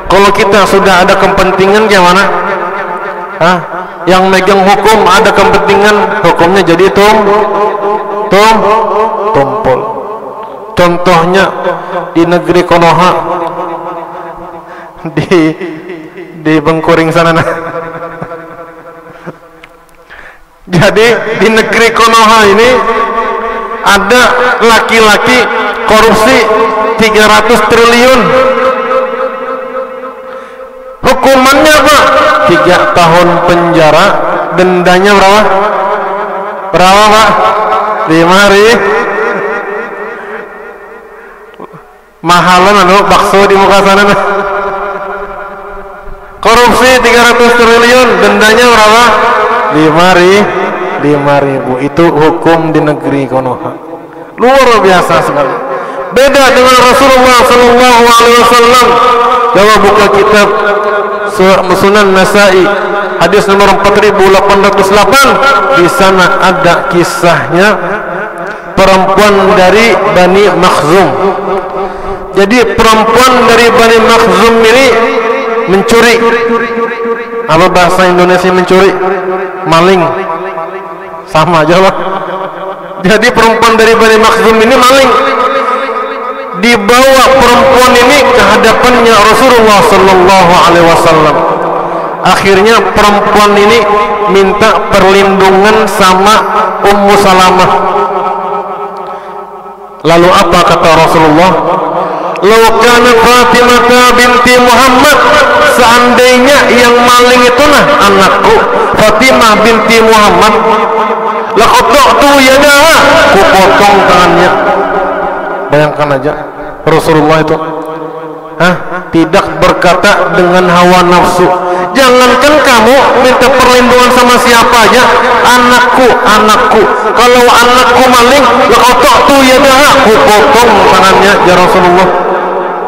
Kalau kita sudah ada kepentingan gimana? Hah? Yang megang hukum ada kepentingan, hukumnya jadi tumpul. Contohnya di negeri Konoha, di Bengkuring sana. Jadi di negeri Konoha ini ada laki-laki korupsi 300 triliun. Hukumannya apa? 3 tahun penjara. Dendanya berapa? Berapa Pak? 5 hari. Mahalan anu bakso di muka sana. Korupsi 300 triliun. Dendanya berapa? 5.000. Itu hukum di negeri Konoha. Luar biasa sekali. Beda dengan Rasulullah sallallahu alaihi wasallam. Coba buka kitab Sunan Nasai hadis nomor 4808. Di sana ada kisahnya perempuan dari Bani Makhzum. Jadi perempuan dari Bani Makhzum ini mencuri. Apa bahasa Indonesia mencuri? Maling. Sama aja Pak. Jadi perempuan dari Bani Makhzum ini maling. Dibawa perempuan ini ke hadapannya Rasulullah sallallahu alaihi wasallam. Akhirnya perempuan ini minta perlindungan sama Ummu Salamah. Lalu apa kata Rasulullah? Lau kana Fatimah binti Muhammad, seandainya yang maling itu nah anakku Fatimah binti Muhammad, laqattu yadaha, ku potong tangannya. Bayangkan aja Rasulullah itu. tidak berkata dengan hawa nafsu. Jangankan kamu minta perlindungan sama siapa aja, anakku. Kalau anakku maling, la qata'tu yadaha, aku potong tangannya ya Rasulullah.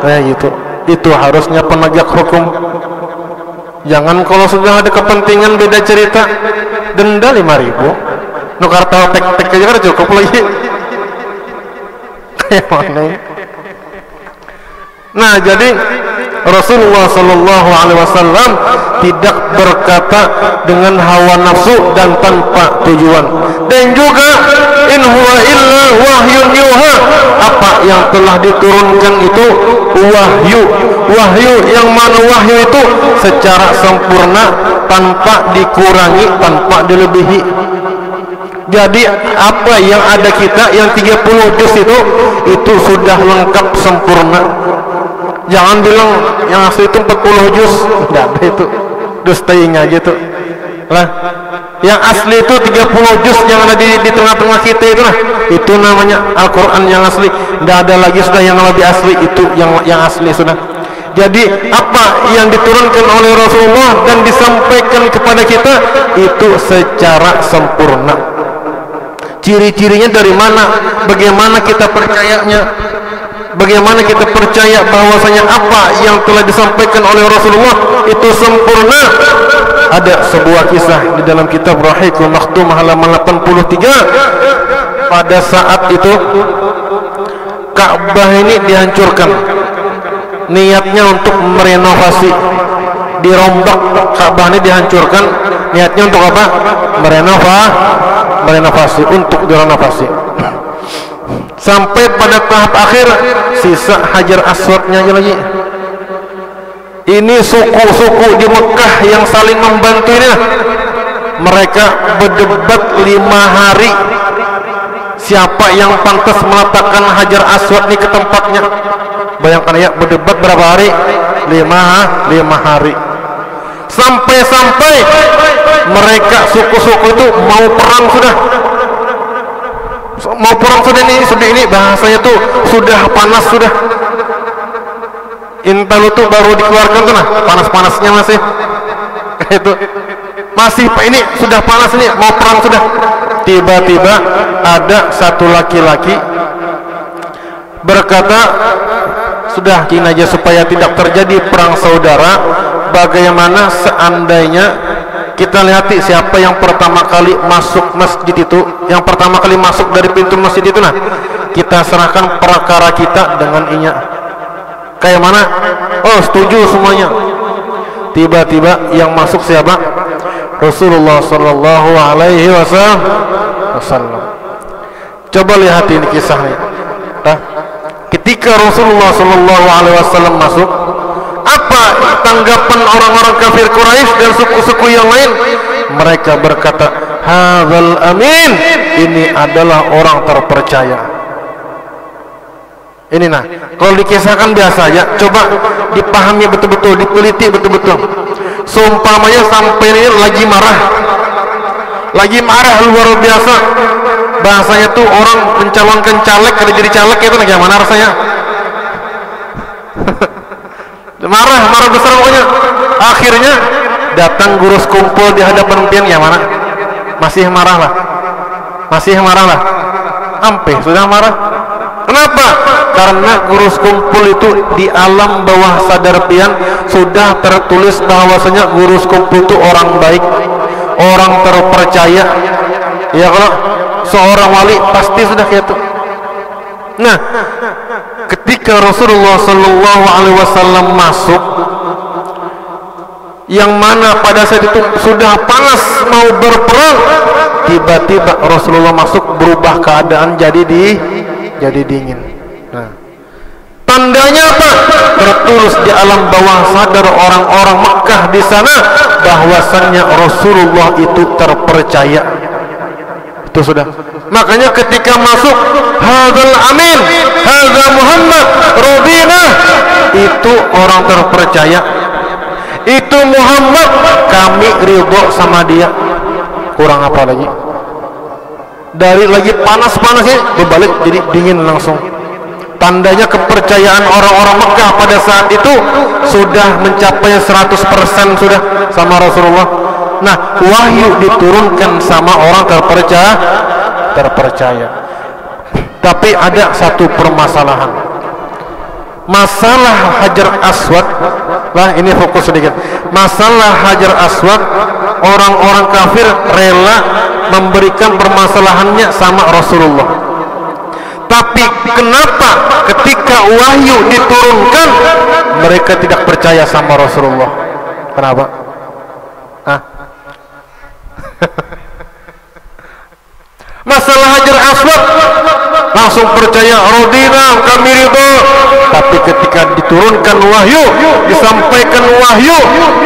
Kayak gitu. Itu harusnya penegak hukum. Jangan kalau sudah ada kepentingan beda cerita, denda 5.000. Nu kartu tek aja kan cukup lagi. Kayak mana? Nah, jadi Rasulullah Sallallahu Alaihi Wasallam tidak berkata dengan hawa nafsu dan tanpa tujuan. Dan juga in huwa illa wahyun yuha, apa yang telah diturunkan itu wahyu yang mana wahyu itu secara sempurna, tanpa dikurangi, tanpa dilebihi. Jadi apa yang ada kita yang 30 juz itu sudah lengkap sempurna. Jangan bilang yang asli itu 40 juz, enggak ada itu. Dustaing aja tuh. Lah, yang asli itu 30 juz yang ada di tengah-tengah kita itu lah. Itu namanya Al-Qur'an yang asli. Enggak ada lagi sudah yang lebih asli, itu yang asli sudah. Jadi apa yang diturunkan oleh Rasulullah dan disampaikan kepada kita itu secara sempurna. Ciri-cirinya dari mana? Bagaimana kita percayanya? Bagaimana kita percaya bahwasanya apa yang telah disampaikan oleh Rasulullah itu sempurna? Ada sebuah kisah di dalam kitab Rahikul Maktum halaman 83. Pada saat itu Ka'bah ini dihancurkan. Niatnya untuk merenovasi, dirombak. Ka'bah ini dihancurkan. Niatnya untuk apa? Merenovasi, untuk direnovasi. Sampai pada tahap akhir sisa Hajar Aswadnya aja lagi. Ini suku-suku di Mekah yang saling membantu ini, mereka berdebat 5 hari siapa yang pantas meletakkan Hajar Aswad ini ke tempatnya. Bayangkan ya, berdebat berapa hari? 5 hari. Sampai mereka suku-suku itu mau perang sudah. Ini bahasanya tuh sudah panas sudah. Intel itu baru dikeluarkan tuh, nah panas-panasnya masih itu masih ini sudah panas, ini mau perang sudah. Tiba-tiba ada satu laki-laki berkata, sudah gini aja supaya tidak terjadi perang saudara, bagaimana seandainya kita lihati siapa yang pertama kali masuk masjid itu, yang pertama kali masuk dari pintu masjid itu, nah kita serahkan perkara kita dengan inya. Kayak mana? Oh, setuju semuanya. Tiba-tiba yang masuk siapa? Rasulullah Sallallahu Alaihi Wasallam. Coba lihat ini kisahnya. Nah, ketika Rasulullah Sallallahu Alaihi Wasallam masuk, apa tanggapan orang-orang kafir Quraisy dan suku-suku yang lain? Mereka berkata, hadzal amin, ini adalah orang terpercaya. Ini nah, kalau dikisahkan biasa aja, coba dipahami betul-betul, diteliti betul-betul. Seumpamanya sampai ini lagi marah luar biasa. Bahasanya tuh orang mencalonkan caleg, kalau jadi caleg itu bagaimana rasanya? marah besar pokoknya. Akhirnya datang guru kumpul di hadapan pian, ya mana? Masih marah lah. Sampai sudah marah. Kenapa? Karena guru kumpul itu di alam bawah sadar pian sudah tertulis bahwasanya guru kumpul itu orang baik, orang terpercaya. Ya, kalau seorang wali pasti sudah kayak itu. Nah, ketika Rasulullah Sallallahu Alaihi Wasallam masuk, yang mana pada saat itu sudah panas mau berperang, tiba-tiba Rasulullah masuk, berubah keadaan jadi dingin. Nah, tandanya apa? Tertulis di alam bawah sadar orang-orang Mekah di sana bahwasannya Rasulullah itu terpercaya. Itu sudah. Makanya ketika masuk, hadzal amin, hadza Muhammad radina, itu orang terpercaya. Itu Muhammad, kami ridho sama dia. Kurang apa lagi? Dari lagi panas-panasnya berbalik jadi dingin langsung. Tandanya kepercayaan orang-orang Mekah pada saat itu sudah mencapai 100% sudah sama Rasulullah. Nah, wahyu diturunkan sama orang terpercaya. Tapi ada satu permasalahan. Masalah Hajar Aswad, lah ini fokus sedikit. Masalah Hajar Aswad, orang-orang kafir rela memberikan permasalahannya sama Rasulullah. Tapi kenapa ketika wahyu diturunkan mereka tidak percaya sama Rasulullah? Kenapa? Masalah Hajar Aswad langsung percaya, radina, kami ridho. Tapi ketika diturunkan wahyu, disampaikan wahyu,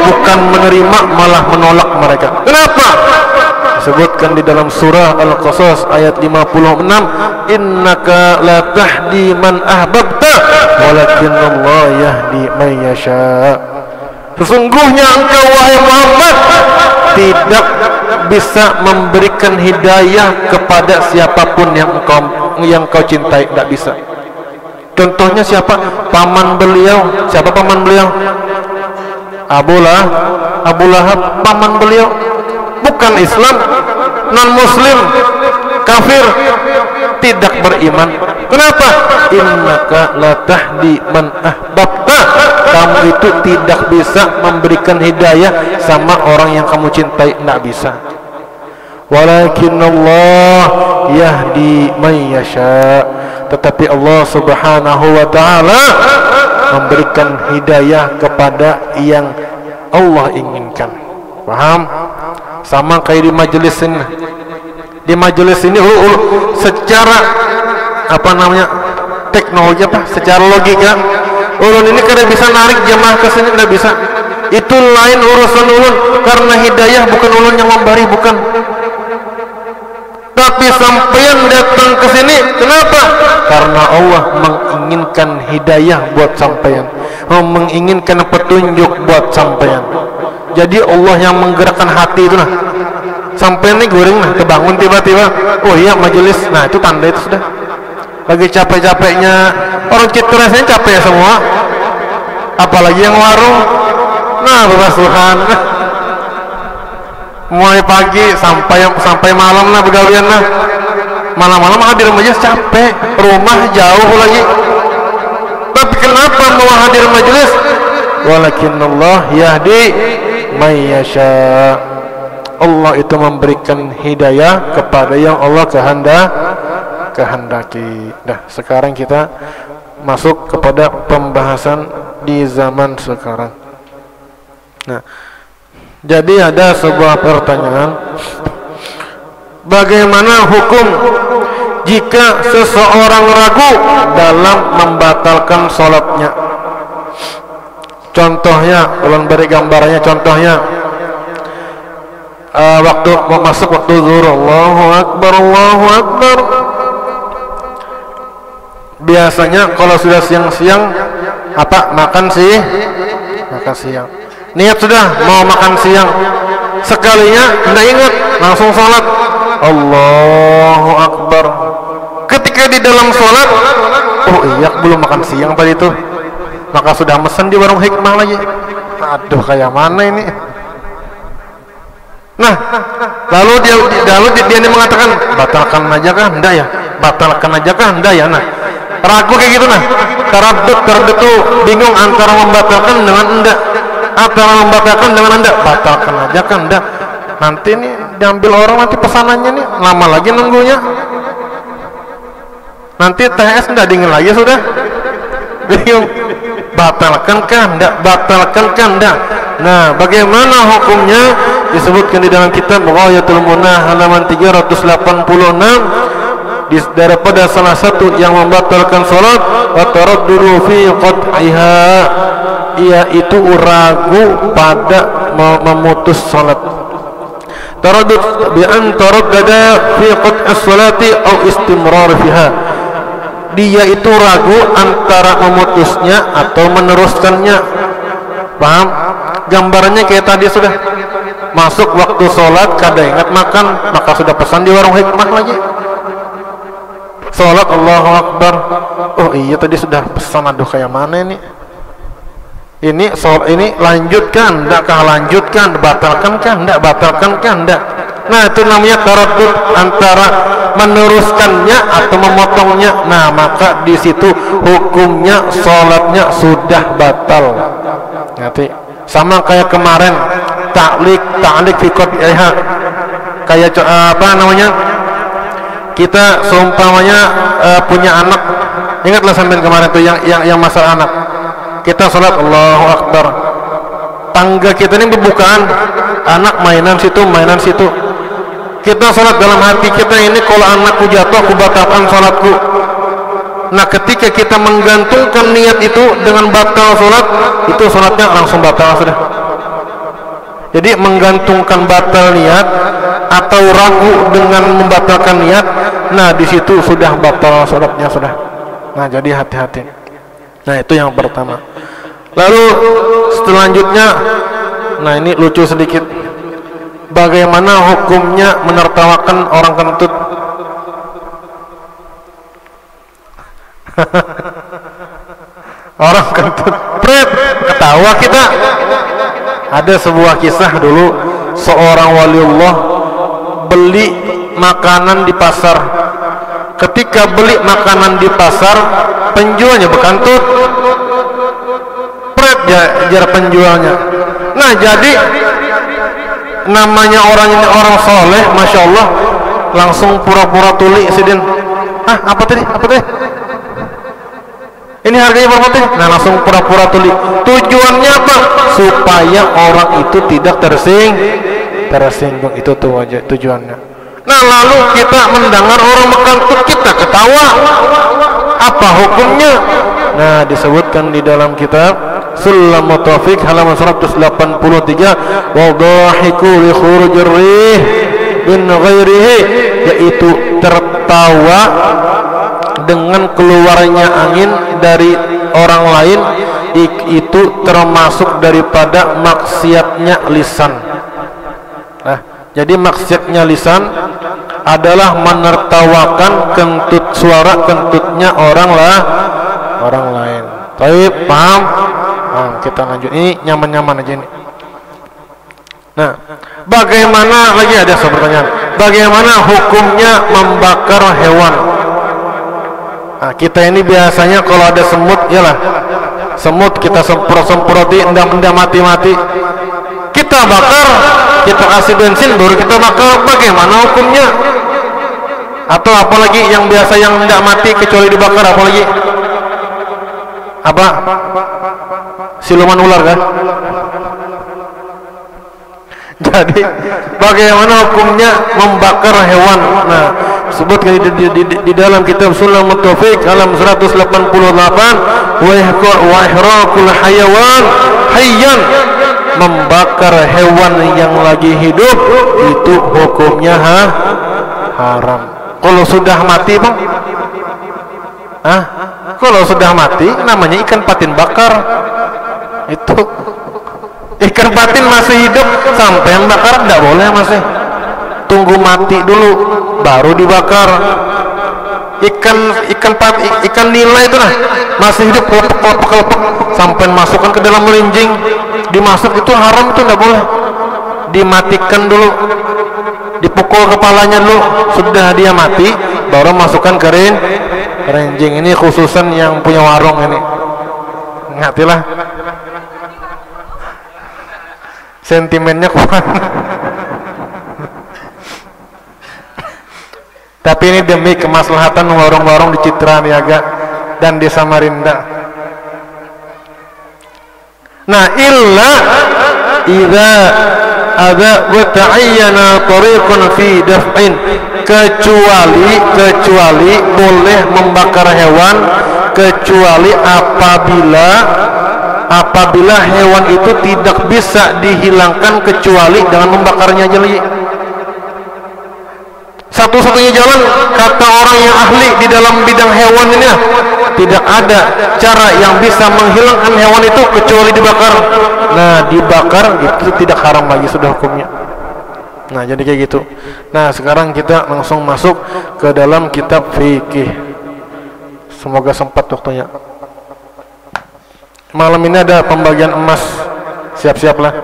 bukan menerima, malah menolak mereka. Kenapa? Disebutkan di dalam surah Al-Qasas ayat 56, innaka la tahdi man ahbabta walakinallah yahdi man yasha. Sesungguhnya engkau wahai Muhammad tidak bisa memberikan hidayah kepada siapapun yang kau cintai, tidak bisa. Contohnya siapa? Paman beliau. Siapa paman beliau? Abu Lahab paman beliau. Bukan Islam, non muslim, kafir, tidak beriman. Kenapa? Innaka la tahdi man ahbabta. Kamu itu tidak bisa memberikan hidayah sama orang yang kamu cintai, tidak bisa. Walakinallah yahdi man yasha. Tetapi Allah Subhanahu wa taala memberikan hidayah kepada yang Allah inginkan. Paham? Sama kayak di majelis ini. Di majelis ini secara teknologi secara logika ulun ini kada bisa narik jamaah ke sini, tidak bisa. Itu lain urusan ulun, karena hidayah bukan ulun yang memberi, bukan. Tapi sampeyan datang ke sini, kenapa? Karena Allah menginginkan hidayah buat sampeyan, menginginkan petunjuk buat sampeyan. Jadi Allah yang menggerakkan hati itu. Nah, sampeyan ini goreng nah, terbangun tiba-tiba, oh iya majelis, nah itu tanda itu sudah. Lagi capek-capeknya orang Citresnya capek semua, apalagi yang warung. Nah, bebasuhan mulai pagi sampai malam lah begawian lah. Malam-malam hadir majelis capek, rumah jauh lagi. Tapi kenapa mau hadir majelis? Walakinallah yahdi may yasha. Allah itu memberikan hidayah kepada yang Allah kehendaki. Nah, sekarang kita masuk kepada pembahasan di zaman sekarang. Nah, jadi ada sebuah pertanyaan, bagaimana hukum jika seseorang ragu dalam membatalkan sholatnya? Contohnya, ulun beri gambarnya. Contohnya, waktu mau masuk waktu zuhur, Allahu Akbar, Allahu Akbar. Biasanya kalau sudah siang-siang makan siang. Niat sudah mau makan siang, sekalinya tidak ingat, langsung sholat, Allahu Akbar. Ketika di dalam sholat, oh iya belum makan siang tadi itu, maka sudah mesen di warung hikmah lagi. Aduh, kayak mana ini? Nah, lalu dia mengatakan, batalkan aja kah? Enggak ya? Batalkan aja kah? Enggak ya? Nah, ragu kayak gitu nah. Terdut tuh bingung antara membatalkan dengan enggak. Antara membatalkan dengan enggak. Batalkan aja kan enggak. Nanti nih diambil orang, nanti pesanannya nih lama lagi nunggunya. Nanti THS enggak dingin lagi sudah. Bingung. Batalkan kah enggak? Batalkan kah enggak? Nah, bagaimana hukumnya? Disebutkan di dalam kitab Ghayatul Munah halaman 386, daripada salah satu yang membatalkan salat wa taradduru fi qat'iha, yaitu ragu pada memutus salat. Taraddud bi an taraddada fi qat'is salati aw istimrar fiha. Dia itu ragu antara memutusnya atau meneruskannya. Paham? Gambarannya kayak tadi sudah. Masuk waktu sholat, kada ingat makan, maka sudah pesan di warung hikmah lagi. Salat Allahu Akbar. Oh iya tadi sudah pesan, aduh kayak mana ini? Ini salat ini lanjutkan, endakkah lanjutkan, batalkan kan, enggak batalkan kan, enggak. Nah, itu namanya taraddud antara meneruskannya atau memotongnya. Nah, maka di situ hukumnya salatnya sudah batal. Ngerti? Sama kayak kemarin ta'liq fi qad'iha. Kayak apa namanya? Kita seumpamanya punya anak. Ingatlah sampai kemarin tuh yang masalah anak. Kita salat Allahu Akbar. Tangga kita ini pembukaan, anak mainan situ. Kita salat dalam hati kita ini, kalau anakku jatuh aku batalkan salatku. Nah, ketika kita menggantungkan niat itu dengan batal salat, itu salatnya langsung batal sudah. Jadi menggantungkan batal niat atau ragu dengan membatalkan niat, nah di situ sudah batal salatnya sudah. Nah, jadi hati-hati. Nah, itu yang pertama. Lalu selanjutnya, nah ini lucu sedikit. Bagaimana hukumnya menertawakan orang kentut? Orang kentut, pret, ketawa kita. Ada sebuah kisah dulu, seorang waliullah beli makanan di pasar. Ketika beli makanan di pasar, penjualnya berkantut, pret jar penjualnya. Nah, jadi namanya orang ini orang soleh, masya Allah, langsung pura-pura tuli sidin. Apa tadi? Ini harganya berapa tadi? Nah, langsung pura-pura tuli. Tujuannya apa? Supaya orang itu tidak tersinggung. Itu tuh aja tujuannya. Nah, lalu kita mendengar orang berkantut, kita ketawa. Apa hukumnya? Nah, disebutkan di dalam kitab Sulamut Taufiq halaman 183, wa dhahiku li khurujir rih min ghairihi, yaitu tertawa dengan keluarnya angin dari orang lain, itu termasuk daripada maksiatnya lisan. Nah, jadi maksiatnya lisan adalah menertawakan suara kentutnya orang lain. Baik, paham? Nah, kita lanjut. Ini nyaman-nyaman aja ini. Nah, bagaimana lagi ada pertanyaan? Bagaimana hukumnya membakar hewan? Nah, kita ini biasanya kalau ada semut, iyalah semut kita semproti, endam mati-mati. Kita bakar, kita kasih bensin, baru kita bakar. Bagaimana hukumnya? Atau apalagi yang biasa yang tidak mati kecuali dibakar, apalagi? Apa? Siluman ular kan? Jadi bagaimana hukumnya membakar hewan? Nah, sebutkan di dalam kitab Sulamut Taufiq halaman 188, wa ihraqul hayawan hayyan, membakar hewan yang lagi hidup itu hukumnya haram. Kalau sudah mati, Bang? Kalau sudah mati namanya ikan patin bakar. Itu ikan patin masih hidup sampai yang bakar tidak boleh, masih tunggu mati dulu baru dibakar. Ikan nila itu masih hidup kelepek sampai masukkan ke dalam melinjing, dimasuk itu haram, itu tidak boleh. Dimatikan dulu, dipukul kepalanya dulu, sudah dia mati baru masukkan ke renjing. Ini khususan yang punya warung ini, ngatilah sentimennya kuat. Tapi ini demi kemaslahatan warung-warung di Citra Niaga dan di Samarinda. Nah, illa idza ada wa ta'ayyana tariqun fi daf'in, kecuali boleh membakar hewan kecuali apabila hewan itu tidak bisa dihilangkan kecuali dengan membakarnya aja lagi. Satu-satunya jalan kata orang yang ahli di dalam bidang hewan ini, tidak ada cara yang bisa menghilangkan hewan itu kecuali dibakar. Nah, dibakar itu tidak haram lagi sudah hukumnya. Nah, jadi kayak gitu. Nah, sekarang kita langsung masuk ke dalam kitab fikih. Semoga sempat waktunya. Malam ini ada pembagian emas. Siap-siaplah.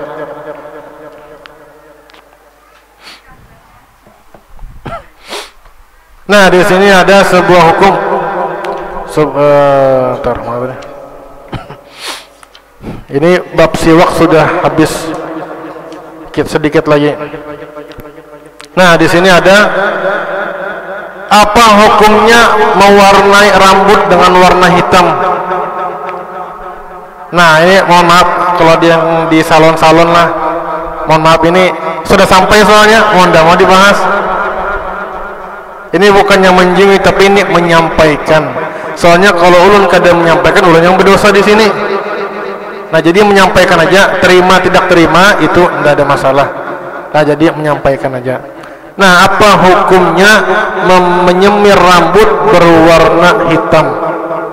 Nah, di sini ada sebuah hukum. Ini bab siwak sudah habis. Sedikit lagi. Nah, di sini ada apa hukumnya mewarnai rambut dengan warna hitam. Nah, ini mohon maaf kalau di salon-salon lah. Mohon maaf, ini sudah sampai soalnya, mau dibahas. Ini bukannya menjingi, tapi ini menyampaikan. Soalnya kalau ulun kadang menyampaikan, ulun yang berdosa di sini. Nah, jadi menyampaikan aja, terima tidak terima itu tidak ada masalah. Nah, jadi menyampaikan aja. Nah, apa hukumnya menyemir rambut berwarna hitam?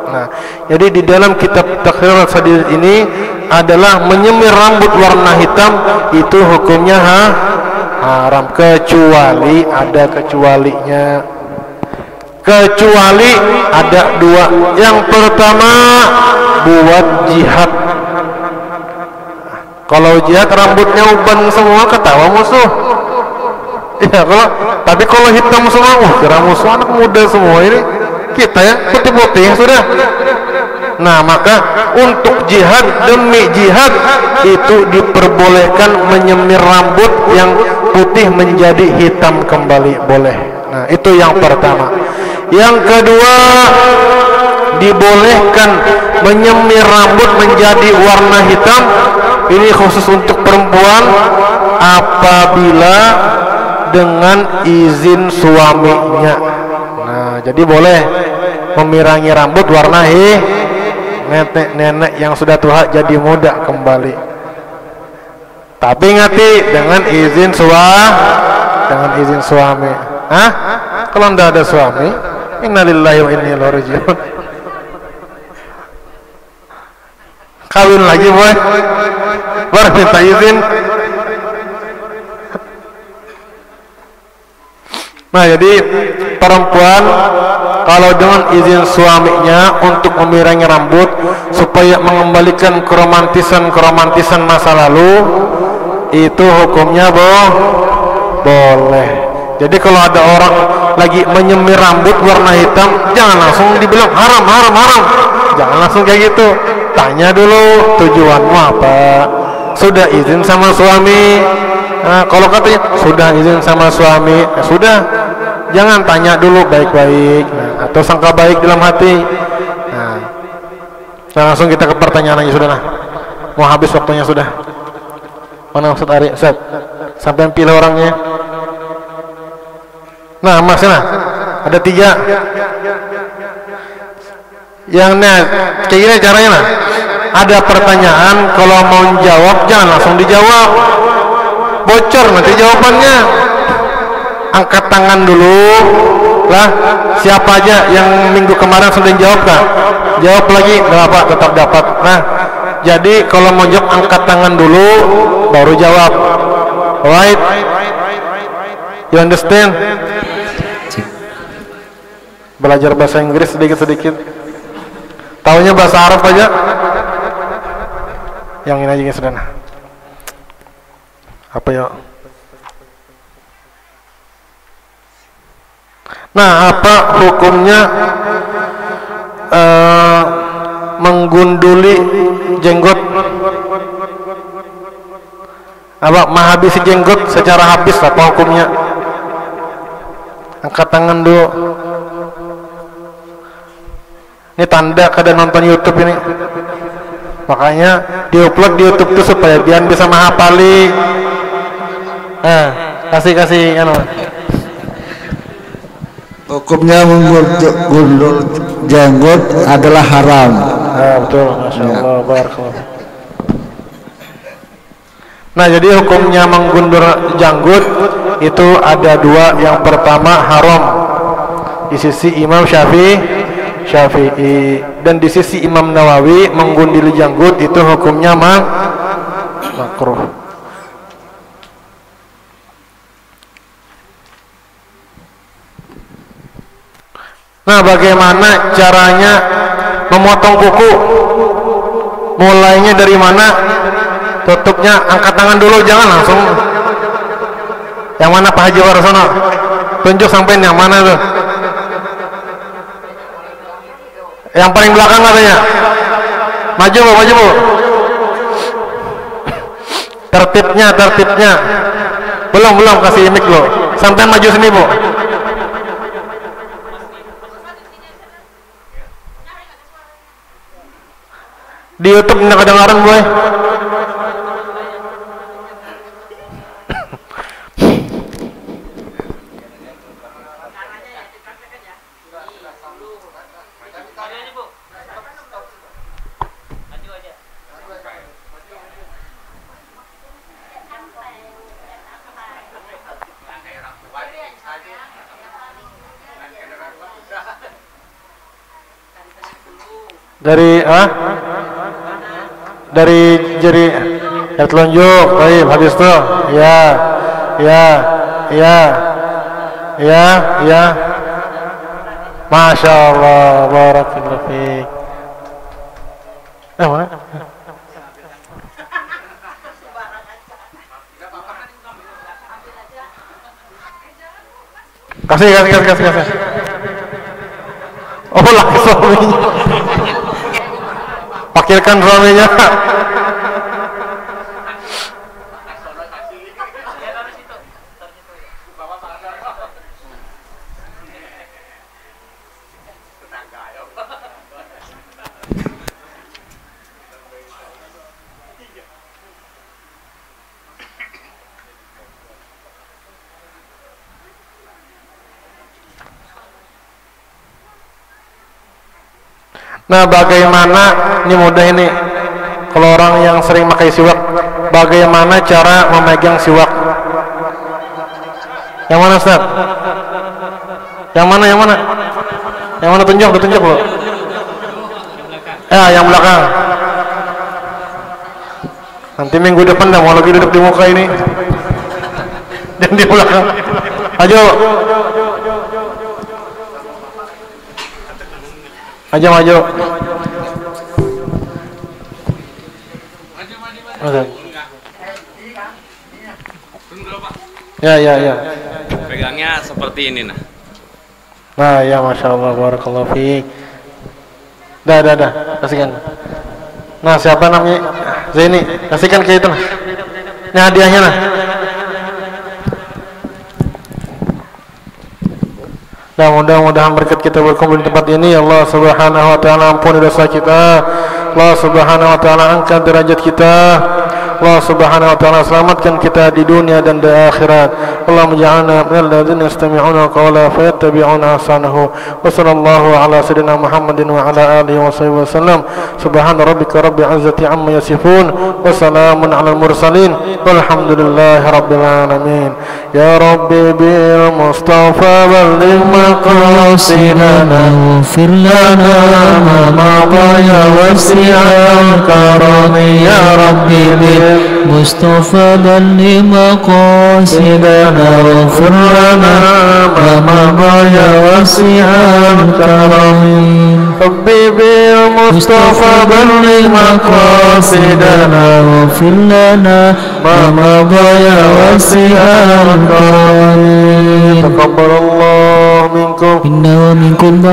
Nah, jadi di dalam kitab Takhrirul Sadid ini adalah menyemir rambut warna hitam itu hukumnya haram, kecuali ada kecualinya. Kecuali ada dua. Yang pertama buat jihad. Kalau jihad rambutnya uban semua, ketawa musuh. Ya, tapi kalau hitam semua, kira musuh anak muda semua ini. Kita ya putih-putih sudah. Nah, maka untuk jihad, demi jihad itu diperbolehkan menyemir rambut yang putih menjadi hitam kembali, boleh. Nah, itu yang pertama. Yang kedua, dibolehkan menyemir rambut menjadi warna hitam. Ini khusus untuk perempuan apabila dengan izin suaminya. Nah, jadi boleh memirangi rambut warna nenek yang sudah tua jadi muda kembali. Tapi ngati dengan izin suami. Kalau tidak ada suami, innalillahi wa inna ilaihi raji'un. Kawin lagi boy, baru minta izin. Nah, jadi perempuan kalau dengan izin suaminya untuk memirangi rambut supaya mengembalikan keromantisan masa lalu, itu hukumnya boleh. Jadi kalau ada orang lagi menyemir rambut warna hitam, jangan langsung dibilang haram. Jangan langsung kayak gitu. Tanya dulu tujuanmu apa. Sudah izin sama suami? Nah, kalau katanya sudah izin sama suami, ya sudah. Jangan tanya dulu baik-baik, atau sangka baik dalam hati. Nah, langsung kita ke pertanyaan aja sudah. Nah, mau habis waktunya sudah. Mana Ustaz Ari? Ustaz, sampai pilih orangnya. Nah, Mas, ada 3. Yang kayak gini caranya nah. Ada pertanyaan, kalau mau jawab jangan langsung dijawab. Bocor nanti jawabannya. Angkat tangan dulu lah. Siapa aja yang minggu kemarin sudah jawab kan? Jawab lagi, nggak apa, tetap dapat. Nah, jadi kalau mau jawab angkat tangan dulu, baru jawab. Alright? You understand? Belajar bahasa Inggris sedikit-sedikit. Taunya bahasa Arab aja. Yang ini aja sudah. Apa ya? Nah, apa hukumnya menggunduli jenggot? Apa menghabisi jenggot secara habis, apa hukumnya? Angkat tangan dulu. Ini tanda kadang nonton YouTube ini. Makanya diupload di YouTube tuh supaya biar bisa menghafali. Kasih Hukumnya menggundul jenggot adalah haram. Betul, masya Allah, barakallah. Nah, jadi hukumnya menggundul janggut itu ada 2. Yang pertama haram di sisi Imam Syafi'i, dan di sisi Imam Nawawi menggundul janggut itu hukumnya makruh. Nah, bagaimana caranya memotong kuku? Mulainya dari mana? Tutupnya angkat tangan dulu, jangan langsung. Yang mana Pak Haji Warsono? Tunjuk sampai yang mana tuh? Yang paling belakang katanya. Maju Bu, maju Bu. Tertibnya. Belum kasih mic lo. Sampai maju sini Bu. Di YouTube nggak kedengaran boy. Dari jari telunjuk, baik, habis itu, ya, Masya Allah, barakallahu fiik. Mana? Kasih. Oh, laki suaminya. Pakilkan suaminya. Nah, bagaimana ini mudah ini kalau orang yang sering pakai siwak, bagaimana cara memegang siwak? Yang mana Ustaz? Yang mana tunjuk loh. Yang belakang. Nanti minggu depan dah mau lagi duduk di muka ini dan di belakang. Ayo maju. Ya. Pegangnya seperti ini nah. Nah, ya Masya Allah, barakallahu fiik. Dah, kasihkan. Nah, siapa namanya? Zaini, kasihkan ke itu nah. Ini hadiahnya nah. Nah, mudah-mudahan berkat kita berkumpul di tempat ini, Allah Subhanahu wa taala ampuni dosa kita. Allah Subhanahu wa taala angkat derajat kita. Allah Subhanahu wa taala selamatkan kita di dunia dan di akhirat. Allah menja'alna minal ladzina yastami'una qawla fayattabi'una ahsanahu. Wa sallallahu ala sayyidina Muhammadin wa ala alihi wa sahbihi wasallam. Subhana rabbika rabbil izzati amma yasifun wa salamun alal mursalin walhamdulillahi rabbil alamin. Ya Rabbi bil Mustafa balligh maqasidana waghfir lana ma madaya wasi'al karami. Ya Rabbi bil Mustafa balligh maqasidana waghfir lana ma madaya wasi'al karami. Rabbi bil Mustafa balligh maqasidana waghfir lana ma madaya wasi'al karami. Taqabbalallahu minkum inna wa minkum